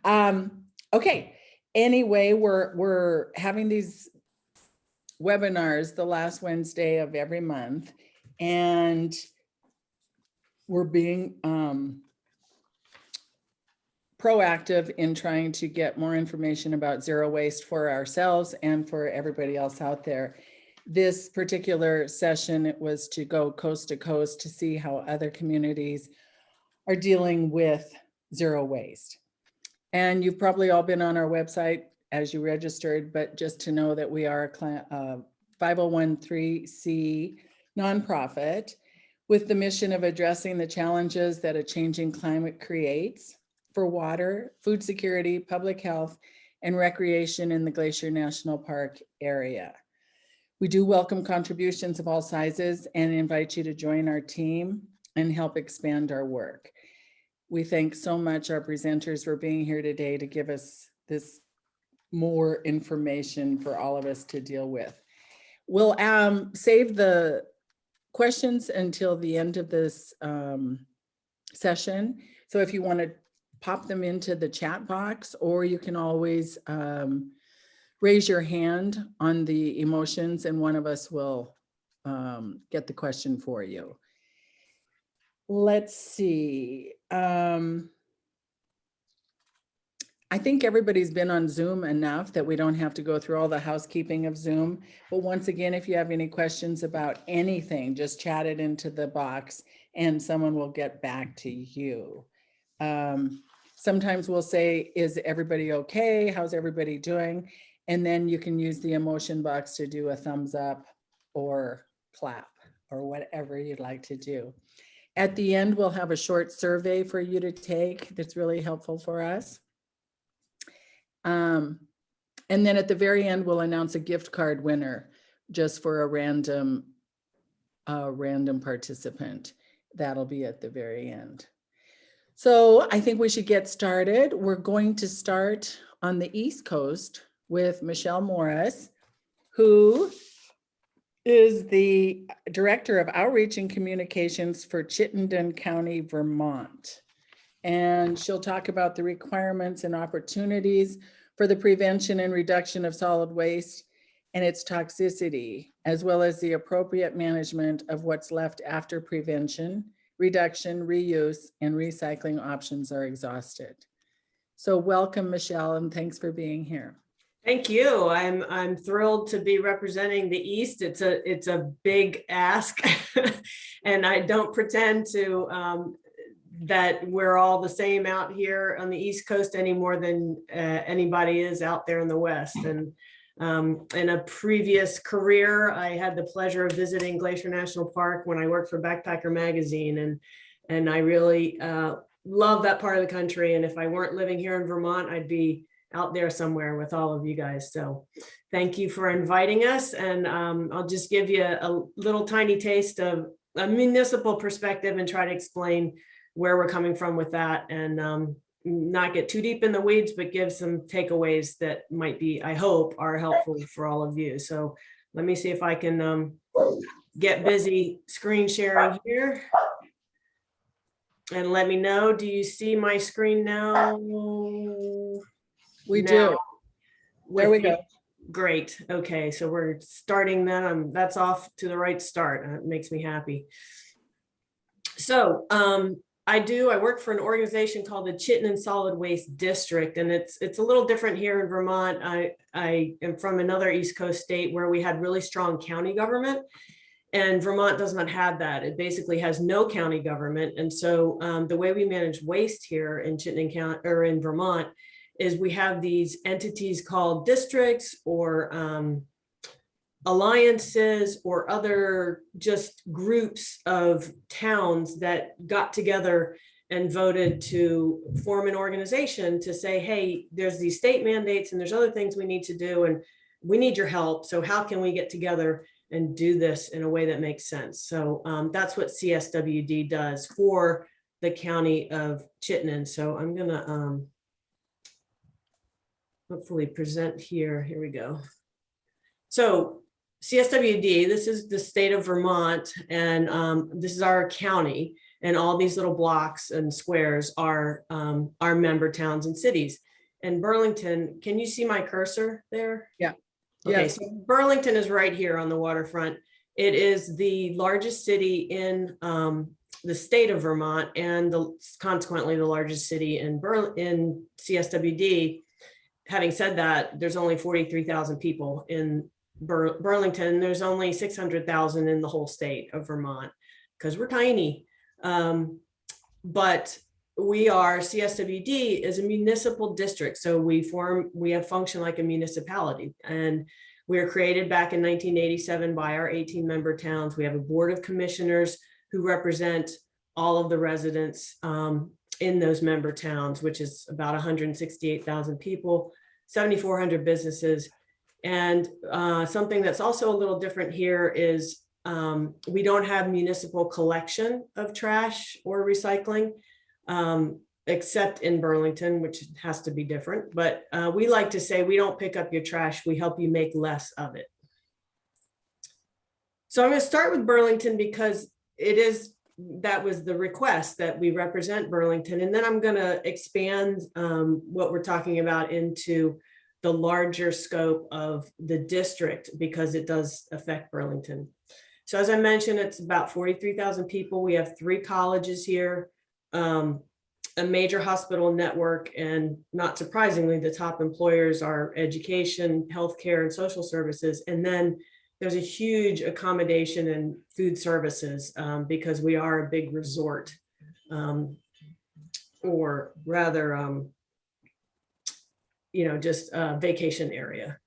Okay. Anyway, we're having these webinars the last Wednesday of every month, and we're being proactive in trying to get more information about zero waste for ourselves and for everybody else out there. This particular session, it was to go coast to coast to see how other communities are dealing with zero waste. And you've probably all been on our website as you registered, but just to know that we are a 501(c) nonprofit with the mission of addressing the challenges that a changing climate creates for water, food security, public health, and recreation in the Glacier National Park area. We do welcome contributions of all sizes and invite you to join our team and help expand our work. We thank so much our presenters for being here today to give us this more information for all of us to deal with. We'll save the questions until the end of this session. So if you want to pop them into the chat box, or you can always raise your hand on the emotions and one of us will get the question for you. Let's see. I think everybody's been on Zoom enough that we don't have to go through all the housekeeping of Zoom. But once again, if you have any questions about anything, just chat it into the box and someone will get back to you. Sometimes we'll say, is everybody okay? How's everybody doing? And then you can use the emotion box to do a thumbs up or clap or whatever you'd like to do. At the end, we'll have a short survey for you to take that's really helpful for us. And then at the very end, we'll announce a gift card winner just for a random participant. That'll be at the very end. So I think we should get started. We're going to start on the East Coast with Michele Morris, who is the Director of Outreach and Communications for Chittenden County, Vermont. And she'll talk about the requirements and opportunities for the prevention and reduction of solid waste and its toxicity, as well as the appropriate management of what's left after prevention, reduction, reuse, and recycling options are exhausted. So welcome, Michele, and thanks for being here. Thank you. I'm thrilled to be representing the East. It's a big ask, and I don't pretend to that we're all the same out here on the East Coast any more than anybody is out there in the West. And in a previous career, I had the pleasure of visiting Glacier National Park when I worked for Backpacker Magazine, and I really love that part of the country. And if I weren't living here in Vermont, I'd be out there somewhere with all of you guys. So thank you for inviting us. And I'll just give you a little tiny taste of a municipal perspective and try to explain where we're coming from with that, and not get too deep in the weeds, but give some takeaways that might be, I hope, are helpful for all of you. So let me see if I can get busy screen sharing here. And let me know, do you see my screen now? We do. There we go. Great. Okay, so we're starting then. That's off to the right start. It makes me happy. So I work for an organization called the Chittenden Solid Waste District, and it's a little different here in Vermont. I am from another East Coast state where we had really strong county government, and Vermont does not have that. It basically has no county government. And so the way we manage waste here in Chittenden County or in Vermont is we have these entities called districts or alliances or other just groups of towns that got together and voted to form an organization to say, hey, there's these state mandates and there's other things we need to do and we need your help. So how can we get together and do this in a way that makes sense? So that's what CSWD does for the county of Chittenden. So I'm gonna hopefully present here. Here we go. So CSWD, this is the state of Vermont, and this is our county. And all these little blocks and squares are member towns and cities. And Burlington, can you see my cursor there? Yeah. Okay, Yes. so Burlington is right here on the waterfront. It is the largest city in the state of Vermont, and consequently the largest city in CSWD. Having said that, there's only 43,000 people in Burlington. There's only 600,000 in the whole state of Vermont because we're tiny. But we are, CSWD is a municipal district. So we have function like a municipality, and we were created back in 1987 by our 18 member towns. We have a board of commissioners who represent all of the residents in those member towns, which is about 168,000 people, 7,400 businesses. And something that's also a little different here is we don't have municipal collection of trash or recycling, except in Burlington, which has to be different. But we like to say we don't pick up your trash, we help you make less of it. So I'm going to start with Burlington because that was the request, that we represent Burlington. And then I'm going to expand what we're talking about into the larger scope of the district, because it does affect Burlington. So as I mentioned, it's about 43,000 people. We have 3 colleges here, a major hospital network, and not surprisingly, the top employers are education, healthcare, and social services. And then there's a huge accommodation and food services because we are a big resort, or rather, just a vacation area.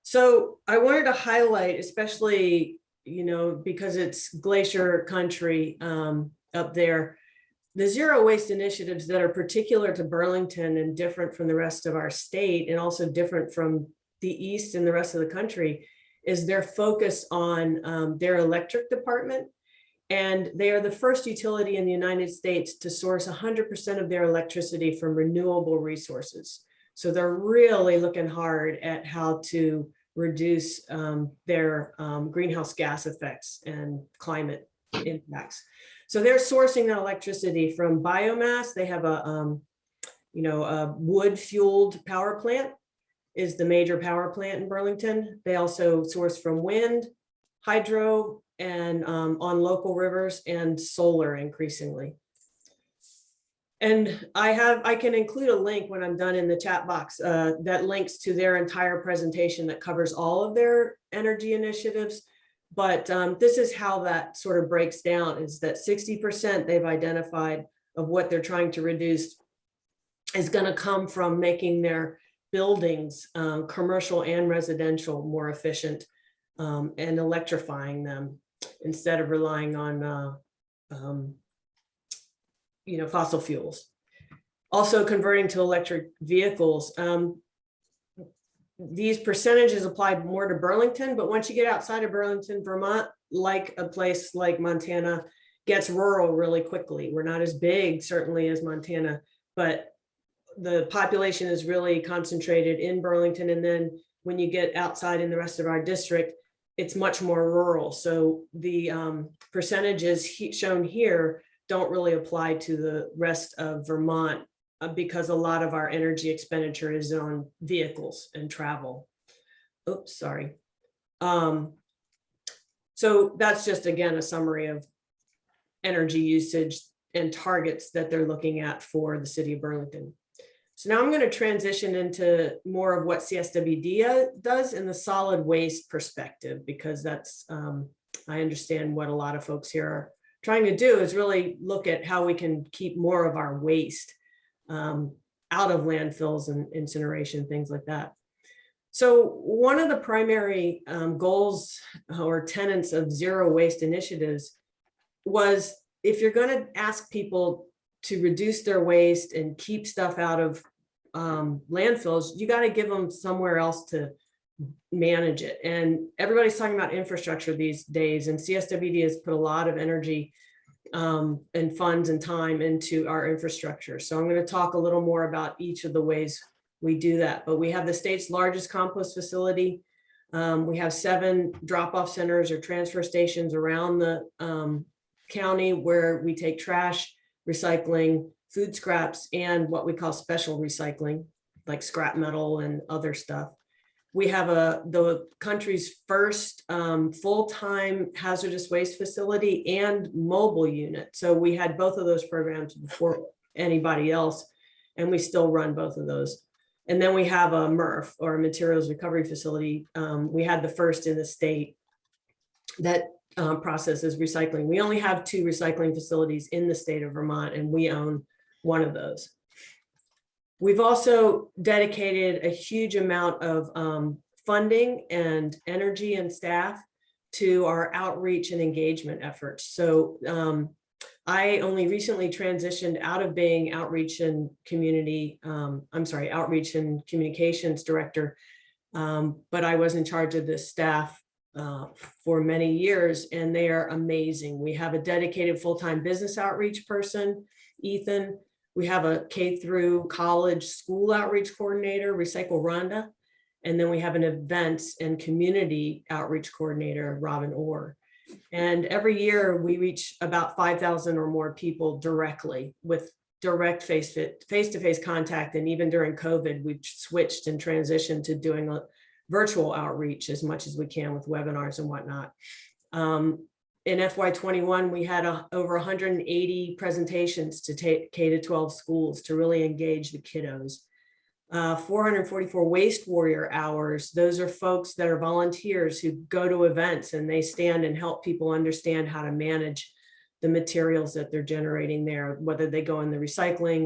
So I wanted to highlight, especially, because it's glacier country up there, the zero waste initiatives that are particular to Burlington and different from the rest of our state, and also different from the East and the rest of the country, is their focus on their electric department. And they are the first utility in the United States to source 100% of their electricity from renewable resources. So they're really looking hard at how to reduce their greenhouse gas effects and climate impacts. So they're sourcing that electricity from biomass. They have a wood-fueled power plant is the major power plant in Burlington. They also source from wind, hydro, and on local rivers, and solar increasingly. And I can include a link when I'm done in the chat box that links to their entire presentation that covers all of their energy initiatives. But this is how that sort of breaks down, is that 60% they've identified of what they're trying to reduce is going to come from making their buildings, commercial and residential, more efficient, and electrifying them instead of relying on fossil fuels. Also converting to electric vehicles. These percentages apply more to Burlington, but once you get outside of Burlington, Vermont, like a place like Montana, gets rural really quickly. We're not as big, certainly, as Montana, but the population is really concentrated in Burlington. And then when you get outside in the rest of our district, it's much more rural. So the percentages shown here don't really apply to the rest of Vermont because a lot of our energy expenditure is on vehicles and travel. Oops, sorry. So that's just, again, a summary of energy usage and targets that they're looking at for the city of Burlington. So now I'm going to transition into more of what CSWD does in the solid waste perspective, because that's, I understand what a lot of folks here are trying to do is really look at how we can keep more of our waste out of landfills and incineration, things like that. So one of the primary goals or tenets of zero waste initiatives was, if you're going to ask people to reduce their waste and keep stuff out of landfills, you got to give them somewhere else to manage it. And everybody's talking about infrastructure these days, and CSWD has put a lot of energy and funds and time into our infrastructure. So I'm going to talk a little more about each of the ways we do that. But we have the state's largest compost facility. We have 7 drop-off centers or transfer stations around the county where we take trash, recycling, food scraps, and what we call special recycling, like scrap metal and other stuff. We have the country's first full-time hazardous waste facility and mobile unit. So we had both of those programs before anybody else, and we still run both of those. And then we have a MRF, or a materials recovery facility. We had the first in the state that processes recycling. We only have 2 recycling facilities in the state of Vermont, and we own one of those. We've also dedicated a huge amount of funding and energy and staff to our outreach and engagement efforts. So I only recently transitioned out of being outreach and outreach and communications director, but I was in charge of this staff for many years, and they are amazing. We have a dedicated full-time business outreach person, Ethan. We have a K through college school outreach coordinator, Recycle Rhonda. And then we have an events and community outreach coordinator, Robin Orr. And every year we reach about 5,000 or more people directly with direct face-to-face contact. And even during COVID, we've switched and transitioned to doing a virtual outreach as much as we can with webinars and whatnot. In FY21, we had over 180 presentations to K-12 schools to really engage the kiddos. 444 waste warrior hours. Those are folks that are volunteers who go to events and they stand and help people understand how to manage the materials that they're generating there, whether they go in the recycling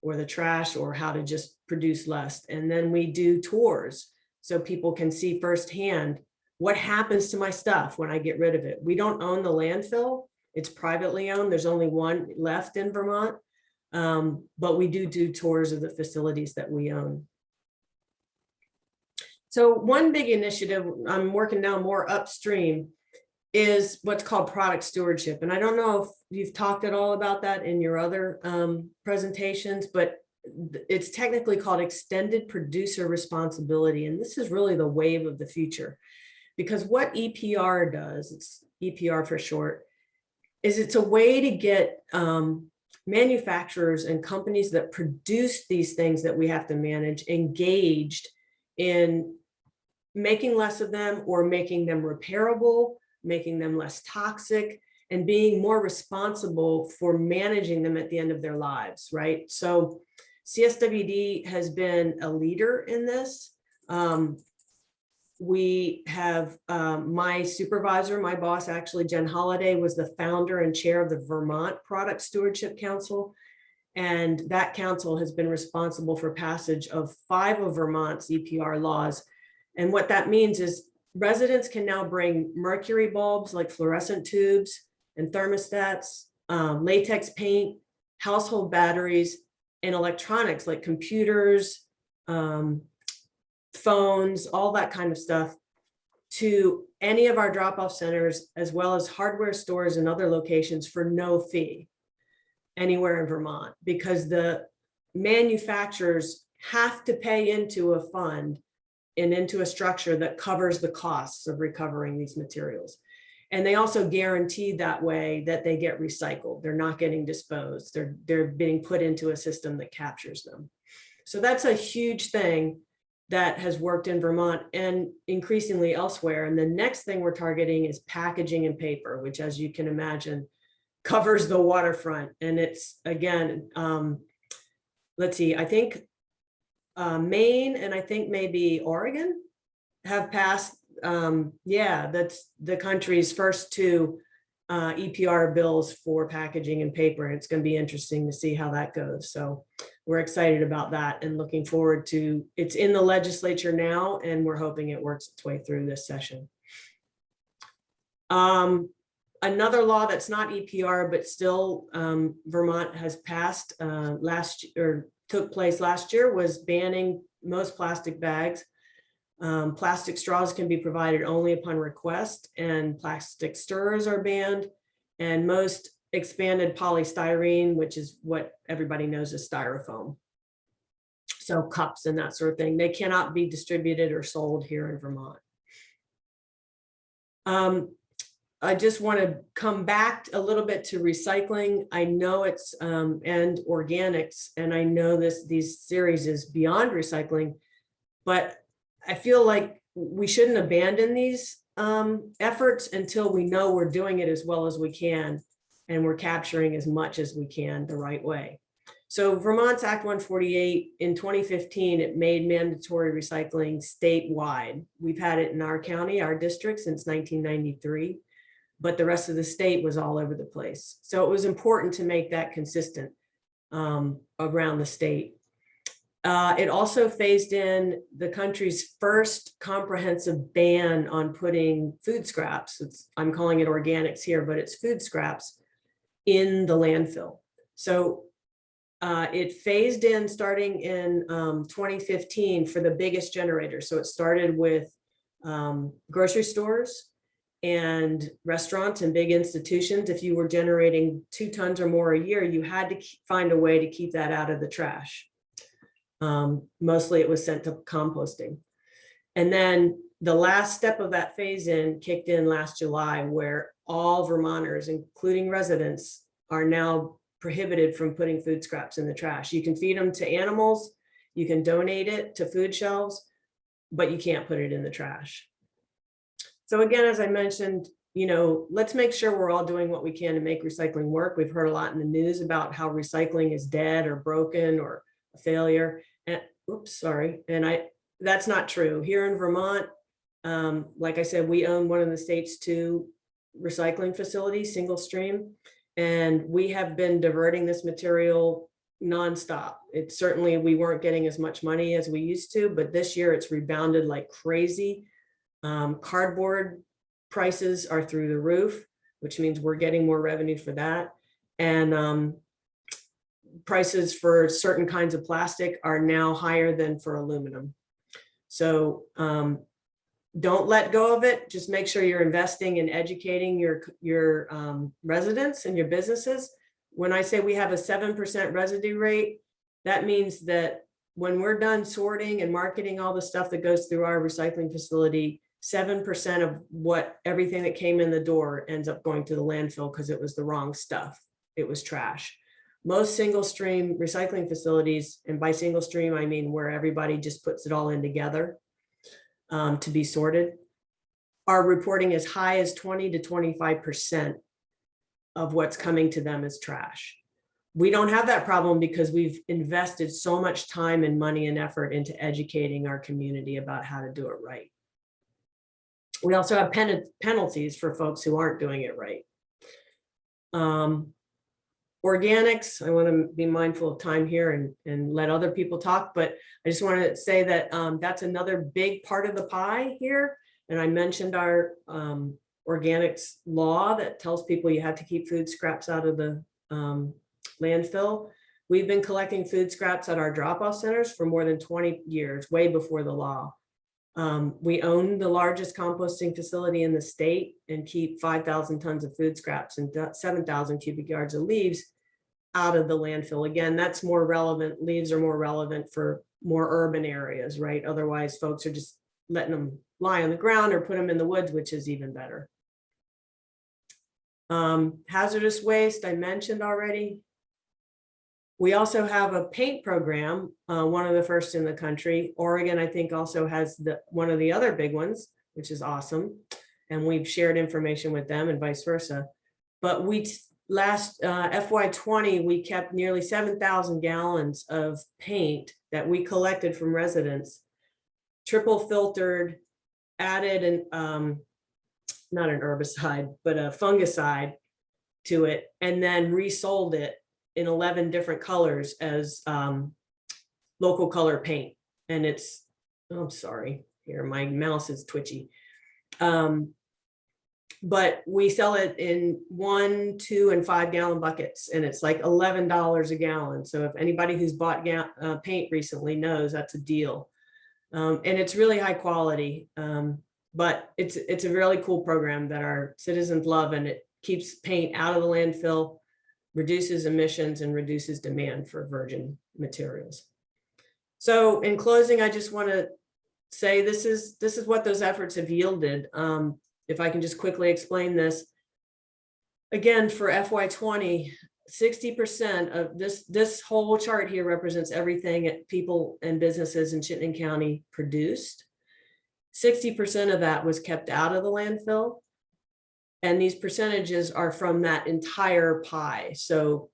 or the trash, or how to just produce less. And then we do tours so people can see firsthand what happens to my stuff when I get rid of it. We don't own the landfill. It's privately owned. There's only one left in Vermont. But we do tours of the facilities that we own. So one big initiative I'm working now more upstream is what's called product stewardship. And I don't know if you've talked at all about that in your other presentations, but it's technically called extended producer responsibility. And this is really the wave of the future, because what EPR does, it's EPR for short, is it's a way to get manufacturers and companies that produce these things that we have to manage engaged in making less of them, or making them repairable, making them less toxic, and being more responsible for managing them at the end of their lives, right? So CSWD has been a leader in this. We have my supervisor, my boss, actually, Jen Holliday, was the founder and chair of the Vermont Product Stewardship Council. And that council has been responsible for passage of 5 of Vermont's EPR laws. And what that means is residents can now bring mercury bulbs like fluorescent tubes and thermostats, latex paint, household batteries, and electronics like computers, phones, all that kind of stuff, to any of our drop-off centers, as well as hardware stores and other locations for no fee anywhere in Vermont, because the manufacturers have to pay into a fund and into a structure that covers the costs of recovering these materials. And they also guarantee that way that they get recycled. They're not getting disposed. They're being put into a system that captures them. So that's a huge thing that has worked in Vermont and increasingly elsewhere. And the next thing we're targeting is packaging and paper, which, as you can imagine, covers the waterfront. And it's, again, let's see, I think Maine and I think maybe Oregon have passed, that's the country's first 2 EPR bills for packaging and paper. And it's going to be interesting to see how that goes. So we're excited about that and looking forward to, it's in the legislature now, and we're hoping it works its way through this session. Another law that's not EPR, but still Vermont has passed took place last year, was banning most plastic bags. Plastic straws can be provided only upon request, and plastic stirrers are banned, and most expanded polystyrene, which is what everybody knows as styrofoam. So cups and that sort of thing, they cannot be distributed or sold here in Vermont. I just want to come back a little bit to recycling. I know it's and organics, and I know these series is beyond recycling, but I feel like we shouldn't abandon these efforts until we know we're doing it as well as we can, and we're capturing as much as we can the right way. So Vermont's Act 148 in 2015, it made mandatory recycling statewide. We've had it in our county, our district, since 1993, but the rest of the state was all over the place. So it was important to make that consistent around the state. It also phased in the country's first comprehensive ban on putting food scraps. I'm calling it organics here, but it's food scraps in the landfill. So it phased in starting in 2015 for the biggest generators. So it started with grocery stores and restaurants and big institutions. If you were generating 2 tons or more a year, you had to find a way to keep that out of the trash. Mostly it was sent to composting. And then the last step of that phase in kicked in last July, where all Vermonters, including residents, are now prohibited from putting food scraps in the trash. You can feed them to animals, you can donate it to food shelves, but you can't put it in the trash. So again, as I mentioned, let's make sure we're all doing what we can to make recycling work. We've heard a lot in the news about how recycling is dead or broken or a failure. And that's not true. Here in Vermont, like I said, we own one of the state's 2 recycling facilities, single stream, and we have been diverting this material nonstop. It certainly, we weren't getting as much money as we used to, but this year it's rebounded like crazy. Cardboard prices are through the roof, which means we're getting more revenue for that. And prices for certain kinds of plastic are now higher than for aluminum. So don't let go of it. Just make sure you're investing in educating your residents and your businesses. When I say we have a 7% residue rate, that means that when we're done sorting and marketing all the stuff that goes through our recycling facility, 7% of everything that came in the door ends up going to the landfill because it was the wrong stuff. It was trash. Most single stream recycling facilities, and by single stream, I mean where everybody just puts it all in together to be sorted, are reporting as high as 20 to 25% of what's coming to them as trash. We don't have that problem because we've invested so much time and money and effort into educating our community about how to do it right. We also have penalties for folks who aren't doing it right. Organics, I want to be mindful of time here and let other people talk, but I just want to say that that's another big part of the pie here. And I mentioned our organics law that tells people you have to keep food scraps out of the landfill. We've been collecting food scraps at our drop-off centers for more than 20 years, way before the law. We own the largest composting facility in the state and keep 5,000 tons of food scraps and 7,000 cubic yards of leaves out of the landfill. Again, that's more relevant. Leaves are more relevant for more urban areas, right? Otherwise, folks are just letting them lie on the ground or put them in the woods, which is even better. Hazardous waste, I mentioned already. We also have a paint program, one of the first in the country. Oregon, I think, also has one of the other big ones, which is awesome. And we've shared information with them and vice versa. But last FY20, we kept nearly 7,000 gallons of paint that we collected from residents, triple filtered, added an not an herbicide, but a fungicide to it, and then resold it in 11 different colors as local color paint. And it's, oh, I'm sorry, here, my mouse is twitchy. But we sell it in 1, 2, and 5 gallon buckets, and it's like $11 a gallon. So if anybody who's bought paint recently knows that's a deal. And it's really high quality, but it's a really cool program that our citizens love, and it keeps paint out of the landfill, reduces emissions, and reduces demand for virgin materials. So in closing, I just want to say this is what those efforts have yielded. if I can just quickly explain this. Again, for FY20, 60% of this whole chart here represents everything that people and businesses in Chittenden County produced. 60% of that was kept out of the landfill. And these percentages are from that entire pie. So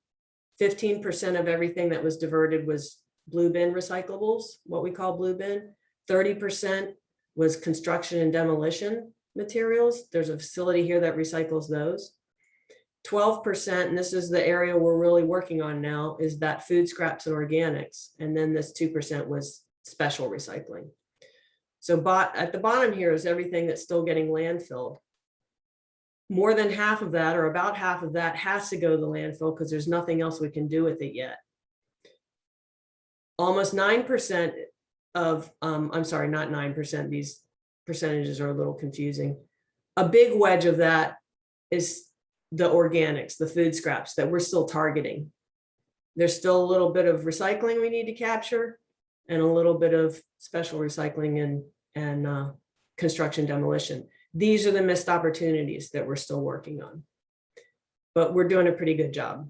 15% of everything that was diverted was blue bin recyclables, what we call blue bin. 30% was construction and demolition materials. There's a facility here that recycles those. 12%, and this is the area we're really working on now, is that food scraps and organics. And then this 2% was special recycling. So at the bottom here is everything that's still getting landfilled. More than half of that, or about half of that, has to go to the landfill because there's nothing else we can do with it yet. Almost 9% of, I'm sorry, not 9%, these percentages are a little confusing. A big wedge of that is the organics, the food scraps that we're still targeting. There's still a little bit of recycling we need to capture and a little bit of special recycling and construction demolition. These are the missed opportunities that we're still working on, but we're doing a pretty good job.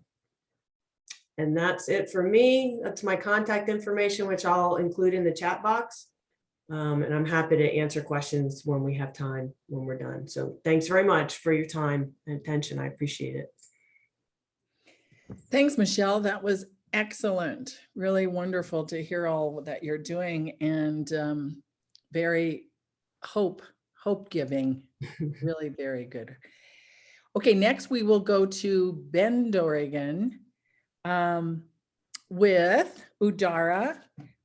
And that's it for me. That's my contact information, which I'll include in the chat box. And I'm happy to answer questions when we have time, when we're done. So thanks very much for your time and attention. I appreciate it. Thanks, Michele. That was excellent. Really wonderful to hear all that you're doing, and very hope-giving, really very good. Okay, next we will go to Bend, Oregon, with Udara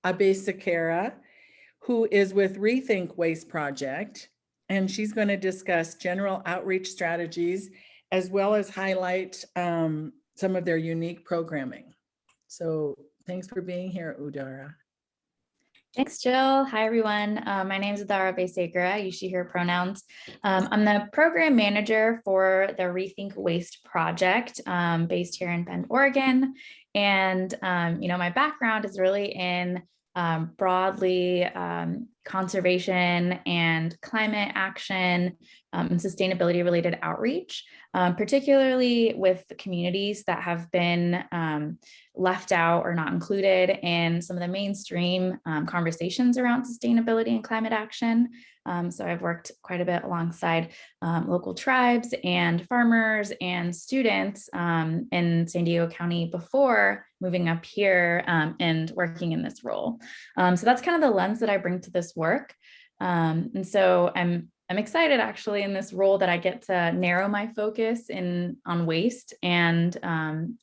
Abeysekera, who is with Rethink Waste Project, and she's going to discuss general outreach strategies as well as highlight some of their unique programming. So thanks for being here, Udara. Thanks, Jill. Hi, everyone. My name is Udara Abeysekera. You should hear pronouns. I'm the program manager for the Rethink Waste Project based here in Bend, Oregon. And, my background is really in broadly conservation and climate action and sustainability related outreach, particularly with the communities that have been left out or not included in some of the mainstream conversations around sustainability and climate action. So I've worked quite a bit alongside local tribes and farmers and students in San Diego County before moving up here and working in this role. So that's kind of the lens that I bring to this work. And so I'm excited actually in this role that I get to narrow my focus on waste and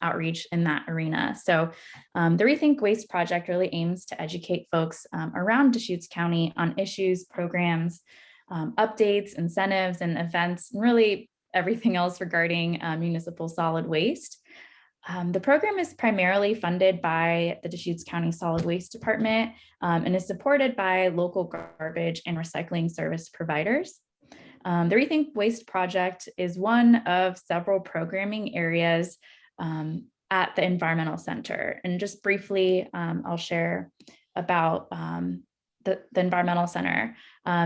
outreach in that arena. So the Rethink Waste Project really aims to educate folks around Deschutes County on issues, programs, updates, incentives, and events, and really everything else regarding municipal solid waste. The program is primarily funded by the Deschutes County Solid Waste Department and is supported by local garbage and recycling service providers. The Rethink Waste Project is one of several programming areas at the Environmental Center. And just briefly, I'll share about the Environmental Center.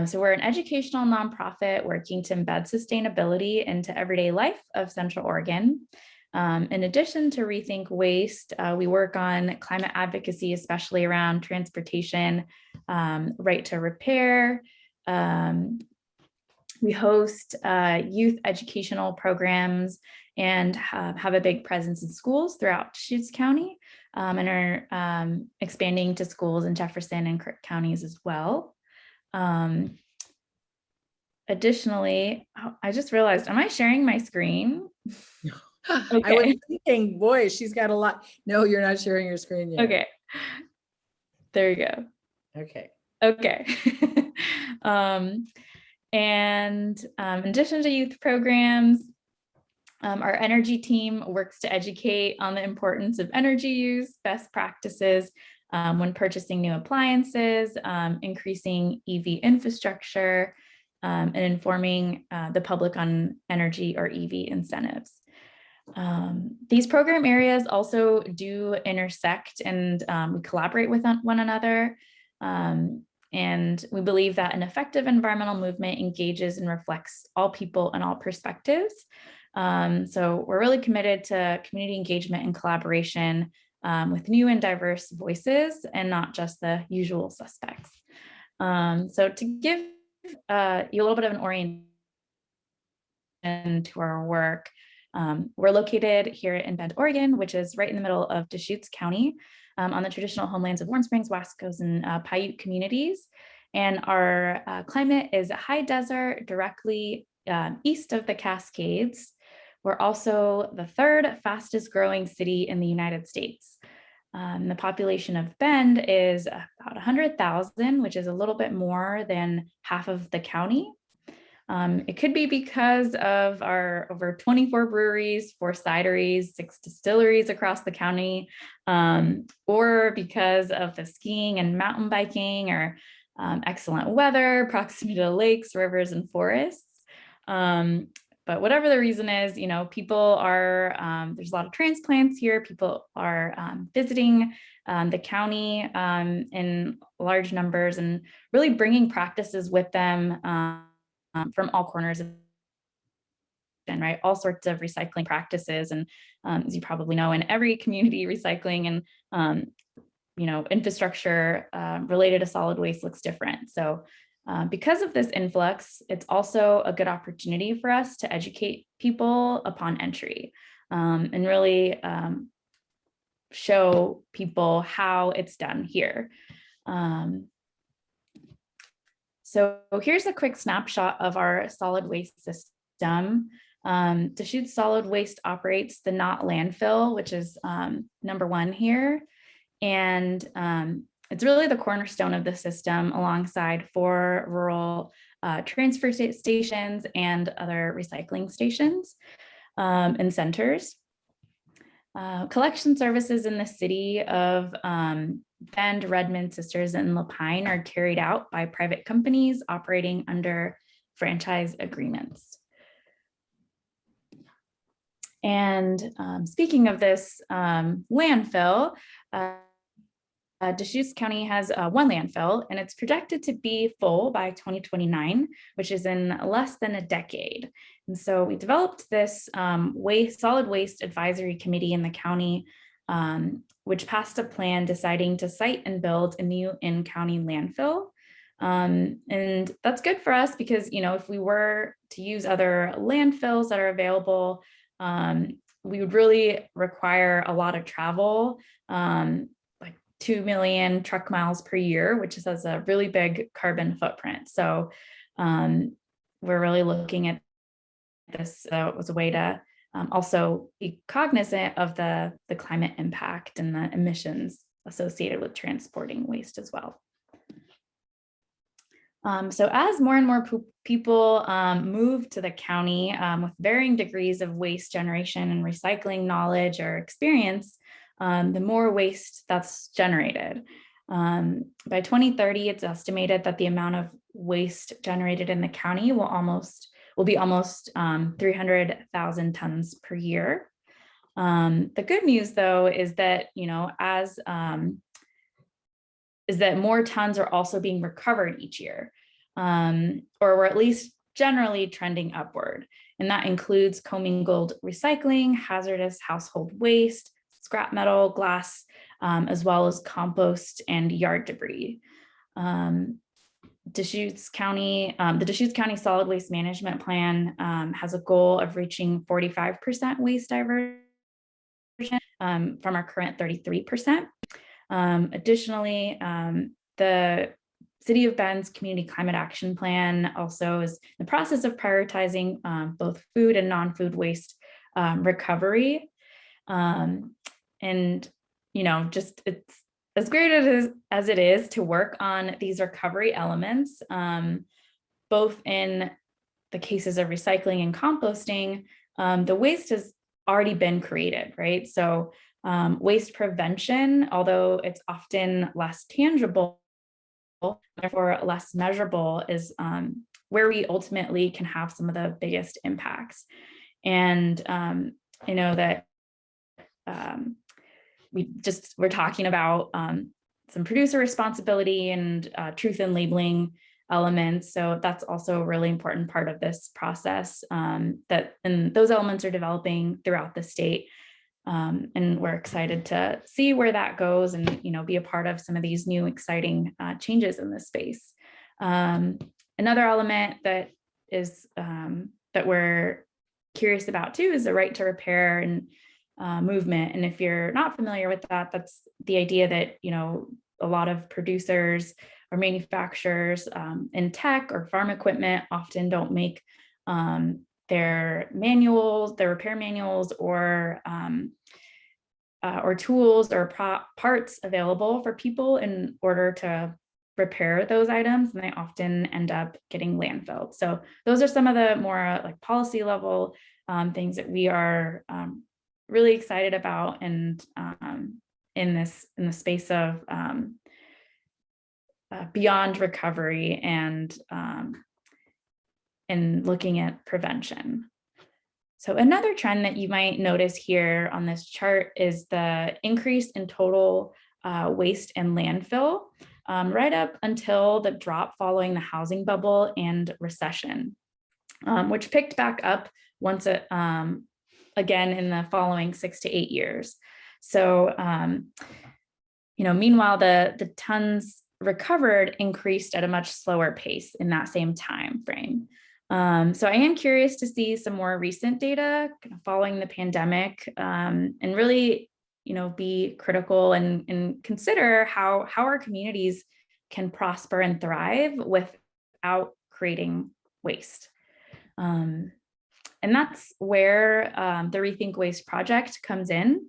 So we're an educational nonprofit working to embed sustainability into everyday life of Central Oregon. In addition to Rethink Waste, we work on climate advocacy, especially around transportation, right to repair. We host youth educational programs and have a big presence in schools throughout Deschutes County and are expanding to schools in Jefferson and Crook counties as well. Additionally, I just realized, am I sharing my screen? Okay. I was thinking, boy, she's got a lot. No, you're not sharing your screen yet. Okay. There you go. Okay. Okay. And in addition to youth programs, our energy team works to educate on the importance of energy use, best practices when purchasing new appliances, increasing EV infrastructure, and informing the public on energy or EV incentives. These program areas also do intersect and we collaborate with one another. And we believe that an effective environmental movement engages and reflects all people and all perspectives. So we're really committed to community engagement and collaboration with new and diverse voices and not just the usual suspects. So to give you a little bit of an orientation to our work, we're located here in Bend, Oregon, which is right in the middle of Deschutes County, on the traditional homelands of Warm Springs, Wascos, and Paiute communities. And our climate is a high desert directly east of the Cascades. We're also the third fastest growing city in the United States. The population of Bend is about 100,000, which is a little bit more than half of the county. It could be because of our over 24 breweries, 4 cideries, 6 distilleries across the county, or because of the skiing and mountain biking, or excellent weather, proximity to lakes, rivers, and forests. But whatever the reason is, you know, people are, there's a lot of transplants here. People are visiting the county in large numbers and really bringing practices with them from all corners of, right, all sorts of recycling practices. And as you probably know, in every community, recycling and you know, infrastructure related to solid waste looks different. So because of this influx, it's also a good opportunity for us to educate people upon entry and really show people how it's done here. So here's a quick snapshot of our solid waste system. Deschutes Solid Waste operates the Not landfill, which is number 1 here. And it's really the cornerstone of the system alongside 4 rural transfer stations and other recycling stations and centers. Collection services in the city of Bend, Redmond, Sisters, and Lapine are carried out by private companies operating under franchise agreements. And speaking of this landfill, Deschutes County has 1 landfill, and it's projected to be full by 2029, which is in less than a decade. And so we developed this solid waste advisory committee in the county, which passed a plan deciding to site and build a new in-county landfill. And that's good for us because, you know, if we were to use other landfills that are available, we would really require a lot of travel, like 2 million truck miles per year, which has a really big carbon footprint. So we're really looking at this as a way to also be cognizant of the climate impact and the emissions associated with transporting waste as well. So as more and more people move to the county with varying degrees of waste generation and recycling knowledge or experience, the more waste that's generated. By 2030, it's estimated that the amount of waste generated in the county will be almost 300,000 tons per year. The good news, though, is that, you know, is that more tons are also being recovered each year, or we're at least generally trending upward. And that includes commingled recycling, hazardous household waste, scrap metal, glass, as well as compost and yard debris. Deschutes County, the Deschutes County Solid Waste Management Plan has a goal of reaching 45% waste diversion from our current 33%. Additionally, the City of Bend's Community Climate Action Plan also is in the process of prioritizing both food and non-food waste recovery. And, you know, just it's as great as it is to work on these recovery elements, both in the cases of recycling and composting, the waste has already been created, right? So waste prevention, although it's often less tangible, therefore less measurable, is where we ultimately can have some of the biggest impacts. And I know that we're talking about some producer responsibility and truth in labeling elements. So that's also a really important part of this process, and those elements are developing throughout the state. And we're excited to see where that goes and, be a part of some of these new exciting changes in this space. Another element that is that we're curious about too is the right to repair and movement. And if you're not familiar with that, that's the idea that, a lot of producers or manufacturers in tech or farm equipment often don't make their repair manuals or tools or parts available for people in order to repair those items, and they often end up getting landfilled. So those are some of the more like policy level things that we are really excited about, and in the space of beyond recovery and looking at prevention. So another trend that you might notice here on this chart is the increase in total waste and landfill right up until the drop following the housing bubble and recession, which picked back up once again in the following 6 to 8 years. So, meanwhile, the tons recovered increased at a much slower pace in that same time frame. So I am curious to see some more recent data following the pandemic, and really, be critical and consider how our communities can prosper and thrive without creating waste. And that's where the Rethink Waste project comes in.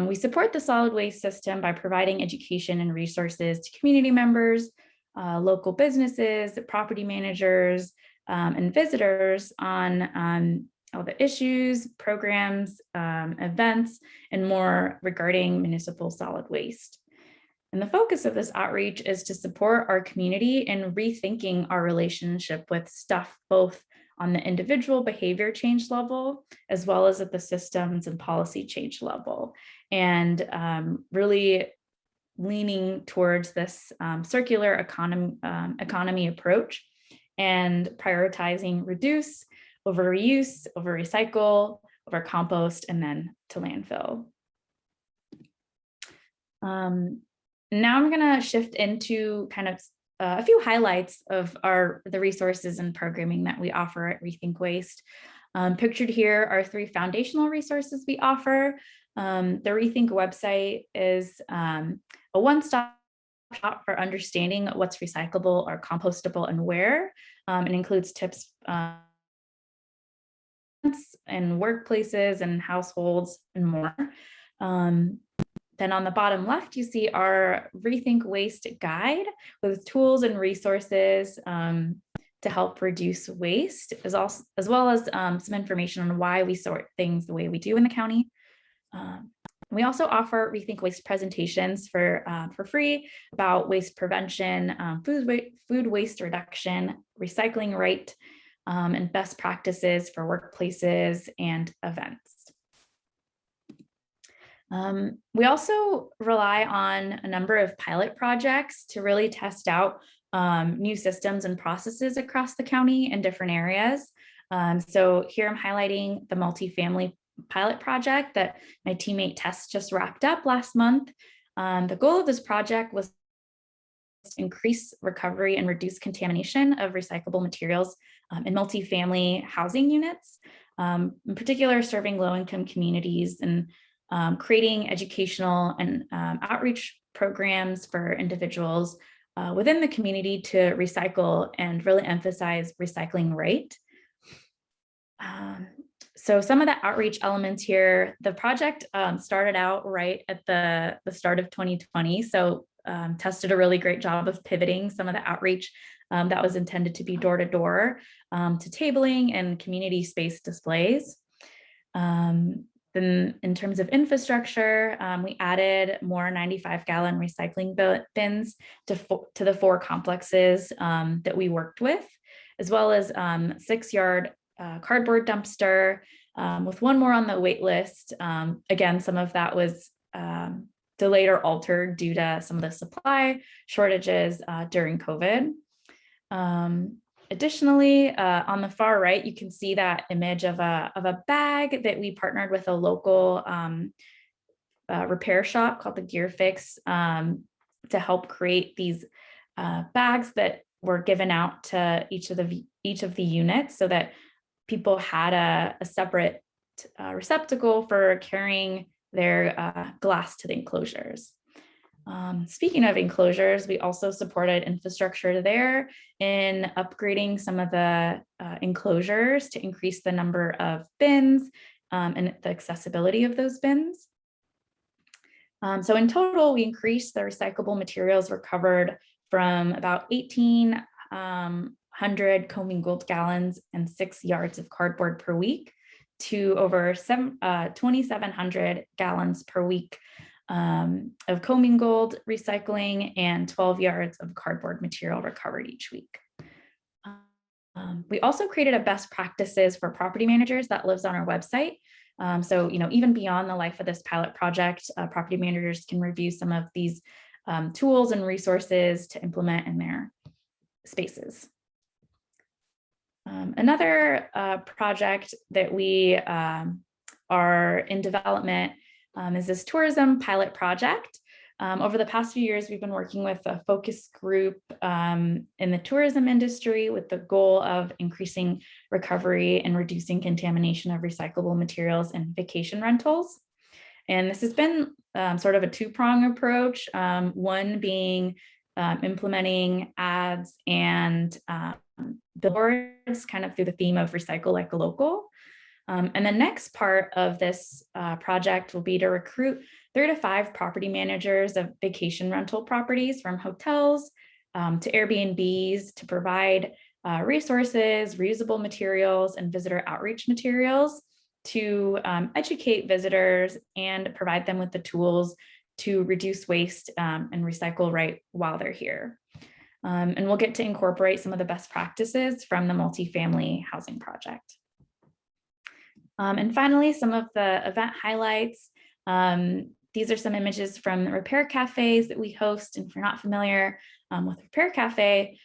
We support the solid waste system by providing education and resources to community members, local businesses, property managers, and visitors on all the issues, programs, events, and more regarding municipal solid waste. And the focus of this outreach is to support our community in rethinking our relationship with stuff, both on the individual behavior change level, as well as at the systems and policy change level. And really leaning towards this circular economy approach, and prioritizing reduce over reuse, over recycle, over compost, and then to landfill. Now I'm going to shift into kind of a few highlights of the resources and programming that we offer at Rethink Waste. Pictured here are 3 foundational resources we offer. The Rethink website is a one-stop shop for understanding what's recyclable or compostable and where. It includes tips in workplaces and households and more. Then on the bottom left, you see our Rethink Waste guide with tools and resources to help reduce waste, as well as some information on why we sort things the way we do in the county. We also offer Rethink Waste presentations for free about waste prevention, food waste reduction, recycling right, and best practices for workplaces and events. We also rely on a number of pilot projects to really test out new systems and processes across the county in different areas. So here I'm highlighting the multifamily pilot project that my teammate Tess just wrapped up last month. The goal of this project was to increase recovery and reduce contamination of recyclable materials in multifamily housing units, in particular serving low-income communities, and creating educational and outreach programs for individuals within the community to recycle and really emphasize recycling right. So some of the outreach elements here, the project started out right at the start of 2020. So Tess did a really great job of pivoting some of the outreach that was intended to be door to door to tabling and community space displays. Then in terms of infrastructure, we added more 95-gallon recycling bins to the 4 complexes that we worked with, as well as 6-yard cardboard dumpster with 1 more on the wait list. Again, some of that was delayed or altered due to some of the supply shortages during COVID. Additionally, on the far right, you can see that image of a bag that we partnered with a local repair shop called the Gear Fix to help create these bags that were given out to each of the units so that people had a separate receptacle for carrying their glass to the enclosures. Speaking of enclosures, we also supported infrastructure there in upgrading some of the enclosures to increase the number of bins and the accessibility of those bins. So in total, we increased the recyclable materials recovered from about 1,800 commingled gallons and 6 yards of cardboard per week to over 2,700 gallons per week of commingled recycling and 12 yards of cardboard material recovered each week. We also created a best practices for property managers that lives on our website. So, even beyond the life of this pilot project, property managers can review some of these tools and resources to implement in their spaces. Another project that we are in development is this tourism pilot project. Over the past few years, we've been working with a focus group in the tourism industry with the goal of increasing recovery and reducing contamination of recyclable materials in vacation rentals. And this has been sort of a two-prong approach, one being implementing ads and billboards kind of through the theme of recycle like a local. And the next part of this project will be to recruit 3 to 5 property managers of vacation rental properties from hotels to Airbnbs to provide resources, reusable materials, and visitor outreach materials to educate visitors and provide them with the tools to reduce waste and recycle right while they're here. And we'll get to incorporate some of the best practices from the multifamily housing project. And finally, some of the event highlights. These are some images from the repair cafes that we host. And if you're not familiar with Repair Cafe,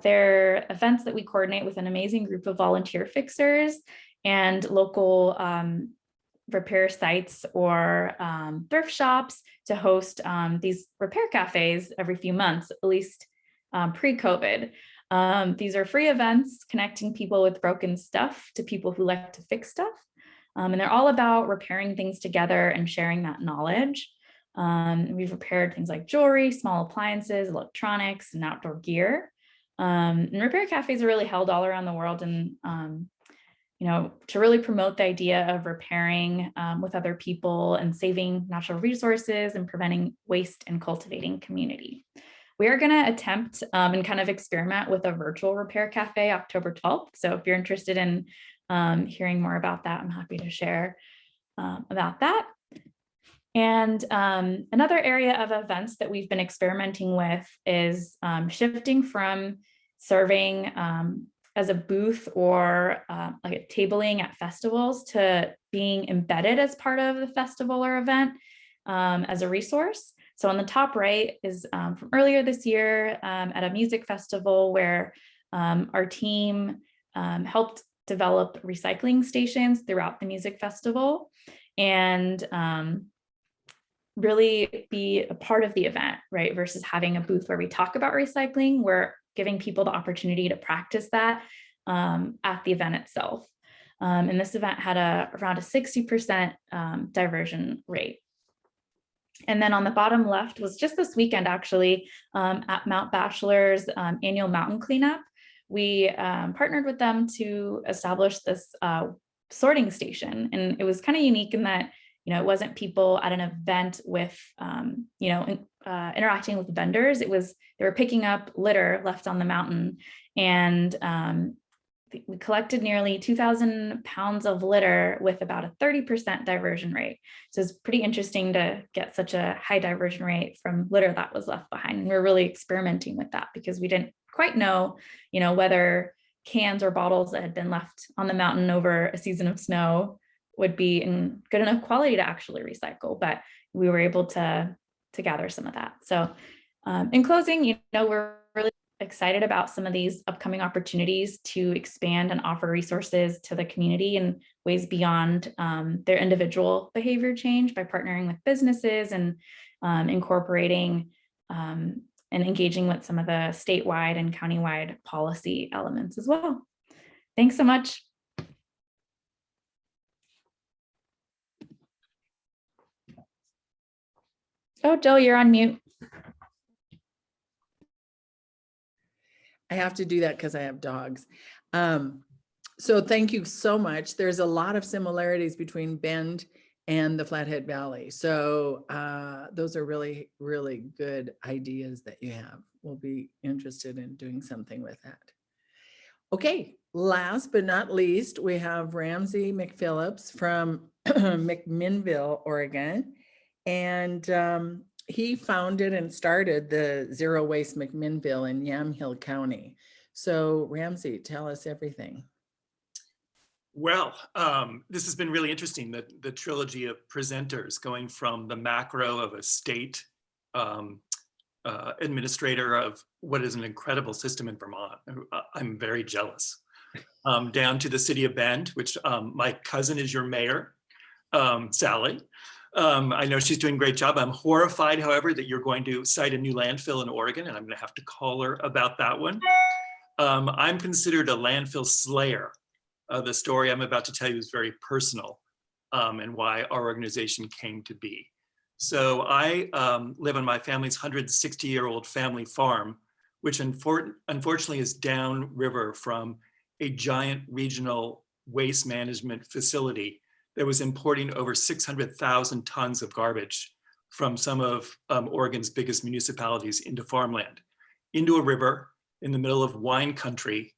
they're events that we coordinate with an amazing group of volunteer fixers and local repair sites or thrift shops to host these repair cafes every few months, at least pre-COVID. These are free events connecting people with broken stuff to people who like to fix stuff. And they're all about repairing things together and sharing that knowledge. We've repaired things like jewelry, small appliances, electronics, and outdoor gear. And repair cafes are really held all around the world, and to really promote the idea of repairing with other people and saving natural resources and preventing waste and cultivating community. We are going to attempt and kind of experiment with a virtual repair cafe October 12th. So if you're interested in hearing more about that, I'm happy to share about that. And another area of events that we've been experimenting with is shifting from serving as a booth or like a tabling at festivals to being embedded as part of the festival or event as a resource. So on the top right is from earlier this year at a music festival where our team helped develop recycling stations throughout the music festival and really be a part of the event, right? Versus having a booth where we talk about recycling, we're giving people the opportunity to practice that at the event itself. And this event had around a 60% diversion rate. And then on the bottom left was just this weekend, actually, at Mount Bachelor's annual mountain cleanup. We partnered with them to establish this sorting station. And it was kind of unique in that, it wasn't people at an event with, interacting with vendors. They were picking up litter left on the mountain. And we collected nearly 2,000 pounds of litter with about a 30% diversion rate. So it's pretty interesting to get such a high diversion rate from litter that was left behind. And we're really experimenting with that because we didn't quite know, whether cans or bottles that had been left on the mountain over a season of snow would be in good enough quality to actually recycle. But we were able to to gather some of that. So in closing, we're really excited about some of these upcoming opportunities to expand and offer resources to the community in ways beyond their individual behavior change by partnering with businesses and incorporating and engaging with some of the statewide and countywide policy elements as well. Thanks so much. Oh, Jill, you're on mute. I have to do that because I have dogs. So thank you so much. There's a lot of similarities between Bend and the Flathead Valley. So those are really, really good ideas that you have. We'll be interested in doing something with that. Okay, last but not least, we have Ramsey McPhillips from McMinnville, Oregon. And he founded and started the Zero Waste McMinnville in Yamhill County. So Ramsey, tell us everything. Well, this has been really interesting, the trilogy of presenters going from the macro of a state administrator of what is an incredible system in Vermont. I'm very jealous. Down to the city of Bend, which my cousin is your mayor, Sally. I know she's doing a great job. I'm horrified, however, that you're going to cite a new landfill in Oregon, and I'm going to have to call her about that one. I'm considered a landfill slayer. The story I'm about to tell you is very personal and why our organization came to be. So I live on my family's 160-year-old family farm, which unfortunately is downriver from a giant regional waste management facility that was importing over 600,000 tons of garbage from some of Oregon's biggest municipalities into farmland, into a river in the middle of wine country,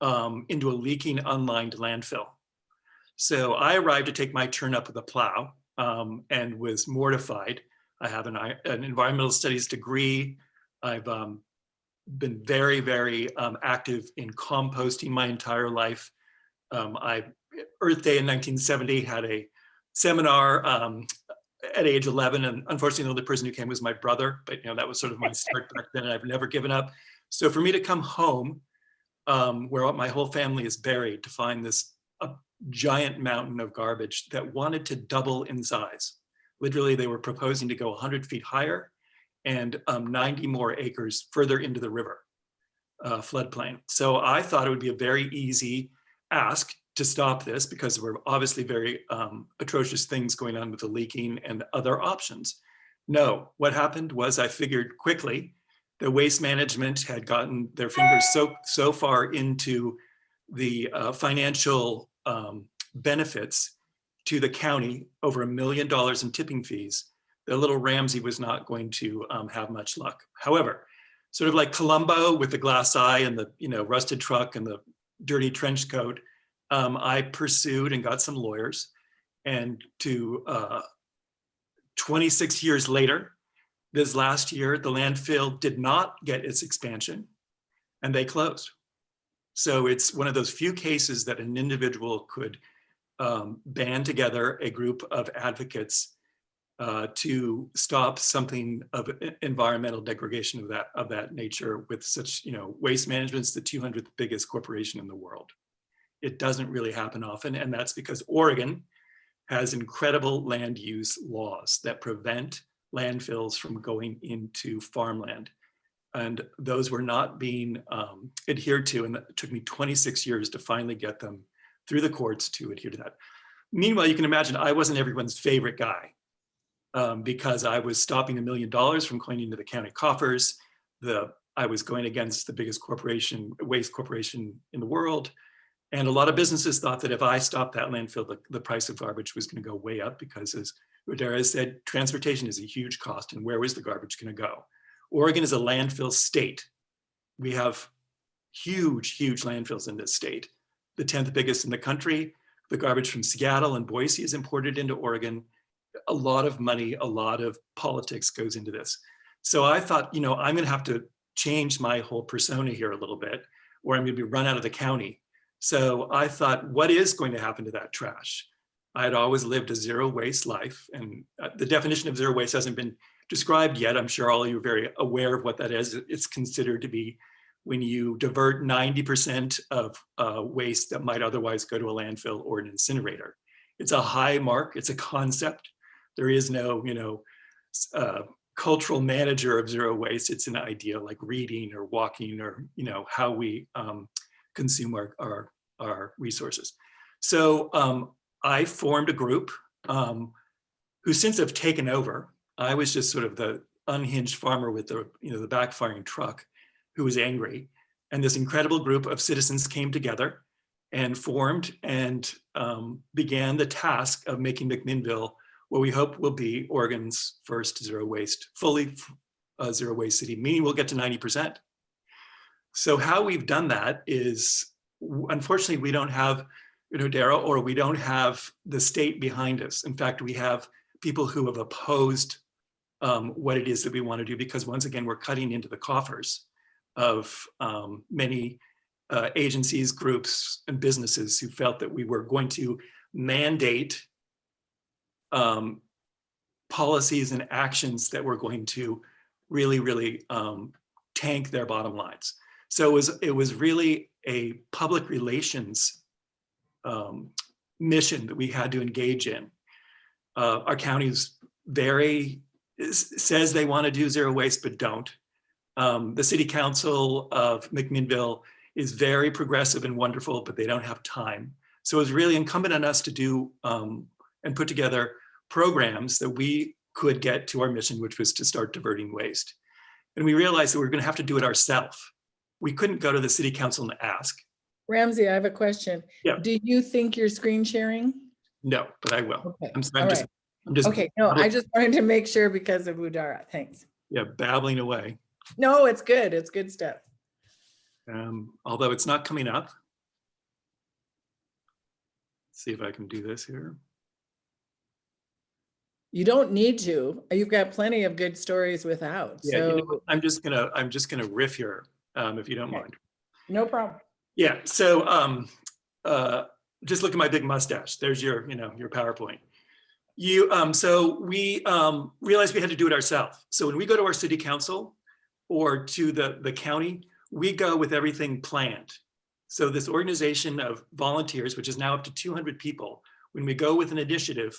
into a leaking, unlined landfill. So I arrived to take my turn up with a plow and was mortified. I have an environmental studies degree. I've been very, very active in composting my entire life. Earth Day in 1970 had a seminar at age 11, and unfortunately the only person who came was my brother, but that was sort of my start back then, and I've never given up. So for me to come home where my whole family is buried, to find this giant mountain of garbage that wanted to double in size. Literally, they were proposing to go 100 feet higher and 90 more acres further into the river floodplain. So I thought it would be a very easy ask to stop this, because there were obviously very atrocious things going on with the leaking and other options. No, what happened was I figured quickly that Waste Management had gotten their fingers so far into the financial benefits to the county, over $1 million in tipping fees, that little Ramsey was not going to have much luck. However, sort of like Columbo with the glass eye and the rusted truck and the dirty trench coat, I pursued and got some lawyers, and 26 years later, this last year, the landfill did not get its expansion and they closed. So it's one of those few cases that an individual could band together a group of advocates to stop something of environmental degradation of that nature with such, Waste Management's the 200th biggest corporation in the world. It doesn't really happen often, and that's because Oregon has incredible land use laws that prevent landfills from going into farmland. And those were not being adhered to, and it took me 26 years to finally get them through the courts to adhere to that. Meanwhile, you can imagine I wasn't everyone's favorite guy because I was stopping $1 million from going into the county coffers. I was going against the biggest waste corporation in the world. And a lot of businesses thought that if I stopped that landfill, the price of garbage was going to go way up, because, as Udara said, transportation is a huge cost, and where was the garbage going to go? Oregon is a landfill state. We have huge, huge landfills in this state. The 10th biggest in the country. The garbage from Seattle and Boise is imported into Oregon. A lot of money, a lot of politics goes into this. So I thought, I'm going to have to change my whole persona here a little bit, or I'm going to be run out of the county. So I thought, what is going to happen to that trash? I had always lived a zero waste life, and the definition of zero waste hasn't been described yet. I'm sure all of you are very aware of what that is. It's considered to be when you divert 90% of waste that might otherwise go to a landfill or an incinerator. It's a high mark, it's a concept. There is no, cultural manager of zero waste. It's an idea like reading or walking or, how we consume our resources. So I formed a group who since have taken over. I was just sort of the unhinged farmer with the, the backfiring truck who was angry. And this incredible group of citizens came together and formed and began the task of making McMinnville what we hope will be Oregon's first zero waste, fully zero waste city, meaning we'll get to 90%. So how we've done that is, unfortunately, we don't have Udara, or we don't have the state behind us. In fact, we have people who have opposed what it is that we want to do, because once again, we're cutting into the coffers of many agencies, groups, and businesses who felt that we were going to mandate policies and actions that were going to really, really tank their bottom lines. So it was really a public relations mission that we had to engage in. Our county says they want to do zero waste, but don't. The city council of McMinnville is very progressive and wonderful, but they don't have time. So it was really incumbent on us to do and put together programs that we could get to our mission, which was to start diverting waste. And we realized that we were going to have to do it ourselves. We couldn't go to the city council and ask. Ramsey, I have a question. Yeah. Do you think you're screen sharing? No, but I will. Okay. I'm All just, right. I'm just, Okay. No, I just wanted to make sure because of Udara. Thanks. yeah, babbling away. No, it's good. It's good stuff. Although it's not coming up. Let's see if I can do this here. You don't need to. You've got plenty of good stories without. Yeah, So I'm just gonna riff here, if you don't Okay. mind. no problem. Yeah. So just look at my big mustache. There's your your PowerPoint. So we realized we had to do it ourselves. So when we go to our city council or to the county, we go with everything planned. So this organization of volunteers, which is now up to 200 people, when we go with an initiative,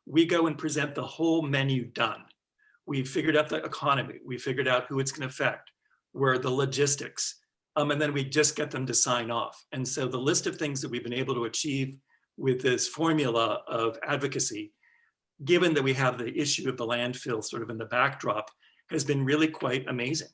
we go and present the whole menu done. We figured out the economy. We figured out who it's going to affect, where the logistics, and then we just get them to sign off. And so the list of things that we've been able to achieve with this formula of advocacy, given that we have the issue of the landfill sort of in the backdrop, has been really quite amazing.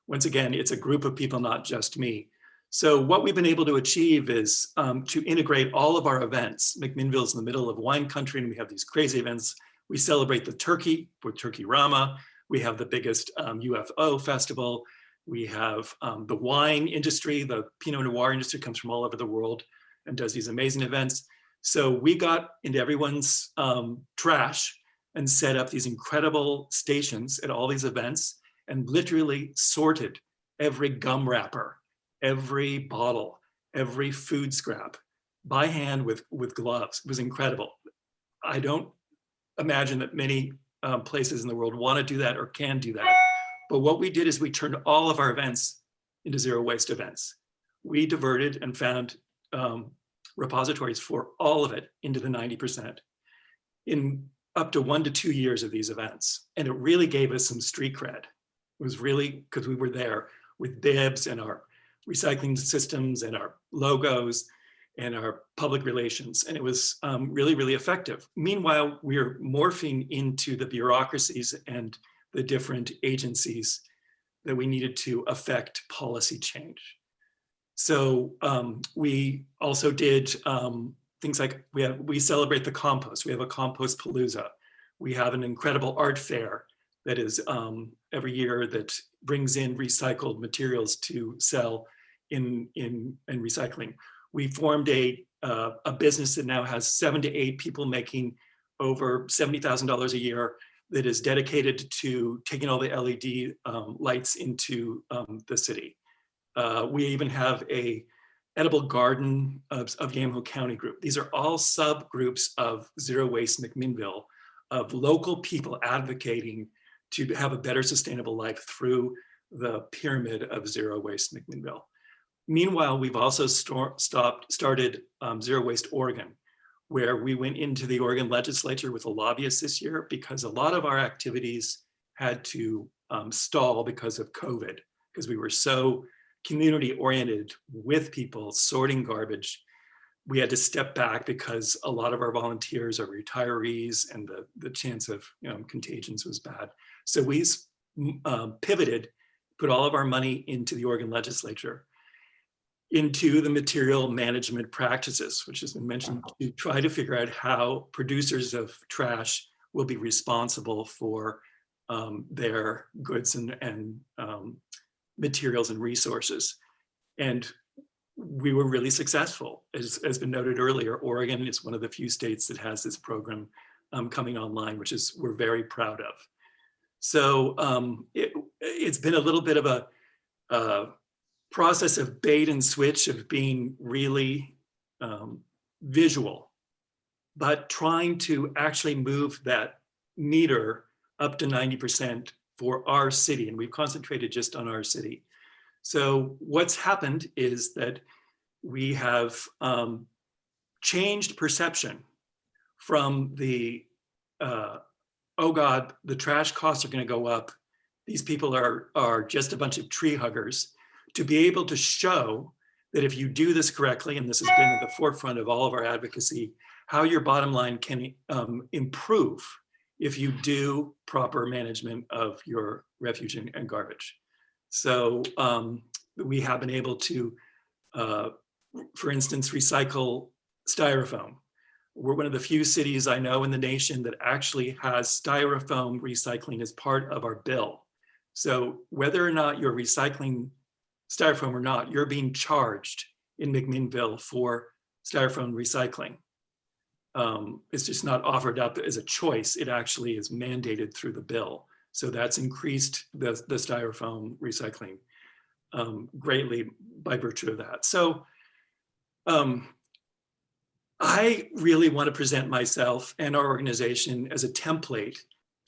Once again, it's a group of people, not just me. So what we've been able to achieve is to integrate all of our events. McMinnville's in the middle of wine country, and we have these crazy events. We celebrate the turkey with Turkey Rama. We have the biggest UFO festival. We have the wine industry, the Pinot Noir industry comes from all over the world and does these amazing events. So we got into everyone's trash and set up these incredible stations at all these events and literally sorted every gum wrapper, every bottle, every food scrap by hand with gloves. It was incredible. I don't imagine that many places in the world want to do that or can do that. But what we did is we turned all of our events into zero waste events. We diverted and found repositories for all of it into the 90% in up to 1 to 2 years of these events. And it really gave us some street cred. It was really because we were there with bibs and our recycling systems and our logos and our public relations. And it was really, really effective. Meanwhile, we're morphing into the bureaucracies and the different agencies that we needed to affect policy change. So we also did things like we celebrate the compost. We have a compost palooza. We have an incredible art fair that is every year that brings in recycled materials to sell in recycling. We formed a business that now has 7 to 8 people making over $70,000 a year that is dedicated to taking all the LED lights into the city. We even have a edible garden of Yamaha County group. These are all subgroups of Zero Waste McMinnville, of local people advocating to have a better sustainable life through the pyramid of zero waste McMinnville. Meanwhile, we've also started Zero Waste Oregon, where we went into the Oregon legislature with a lobbyist this year because a lot of our activities had to stall because of COVID, because we were so community oriented with people sorting garbage. We had to step back because a lot of our volunteers are retirees and the chance of contagions was bad. So we pivoted, put all of our money into the Oregon legislature, into the material management practices, which has been mentioned, to try to figure out how producers of trash will be responsible for their goods and materials and resources. And we were really successful. As has been noted earlier, Oregon is one of the few states that has this program coming online, which is we're very proud of. So it's been a little bit of a process of bait and switch, of being really visual, but trying to actually move that meter up to 90% for our city. And we've concentrated just on our city. So what's happened is that we have changed perception from the, oh God, the trash costs are going to go up. These people are just a bunch of tree huggers, to be able to show that if you do this correctly, and this has been at the forefront of all of our advocacy, how your bottom line can improve if you do proper management of your refuge and garbage. So we have been able to, for instance, recycle styrofoam. We're one of the few cities I know in the nation that actually has styrofoam recycling as part of our bill. So whether or not you're recycling styrofoam or not, you're being charged in McMinnville for styrofoam recycling. It's just not offered up as a choice. It actually is mandated through the bill. So that's increased the styrofoam recycling greatly by virtue of that. So I really want to present myself and our organization as a template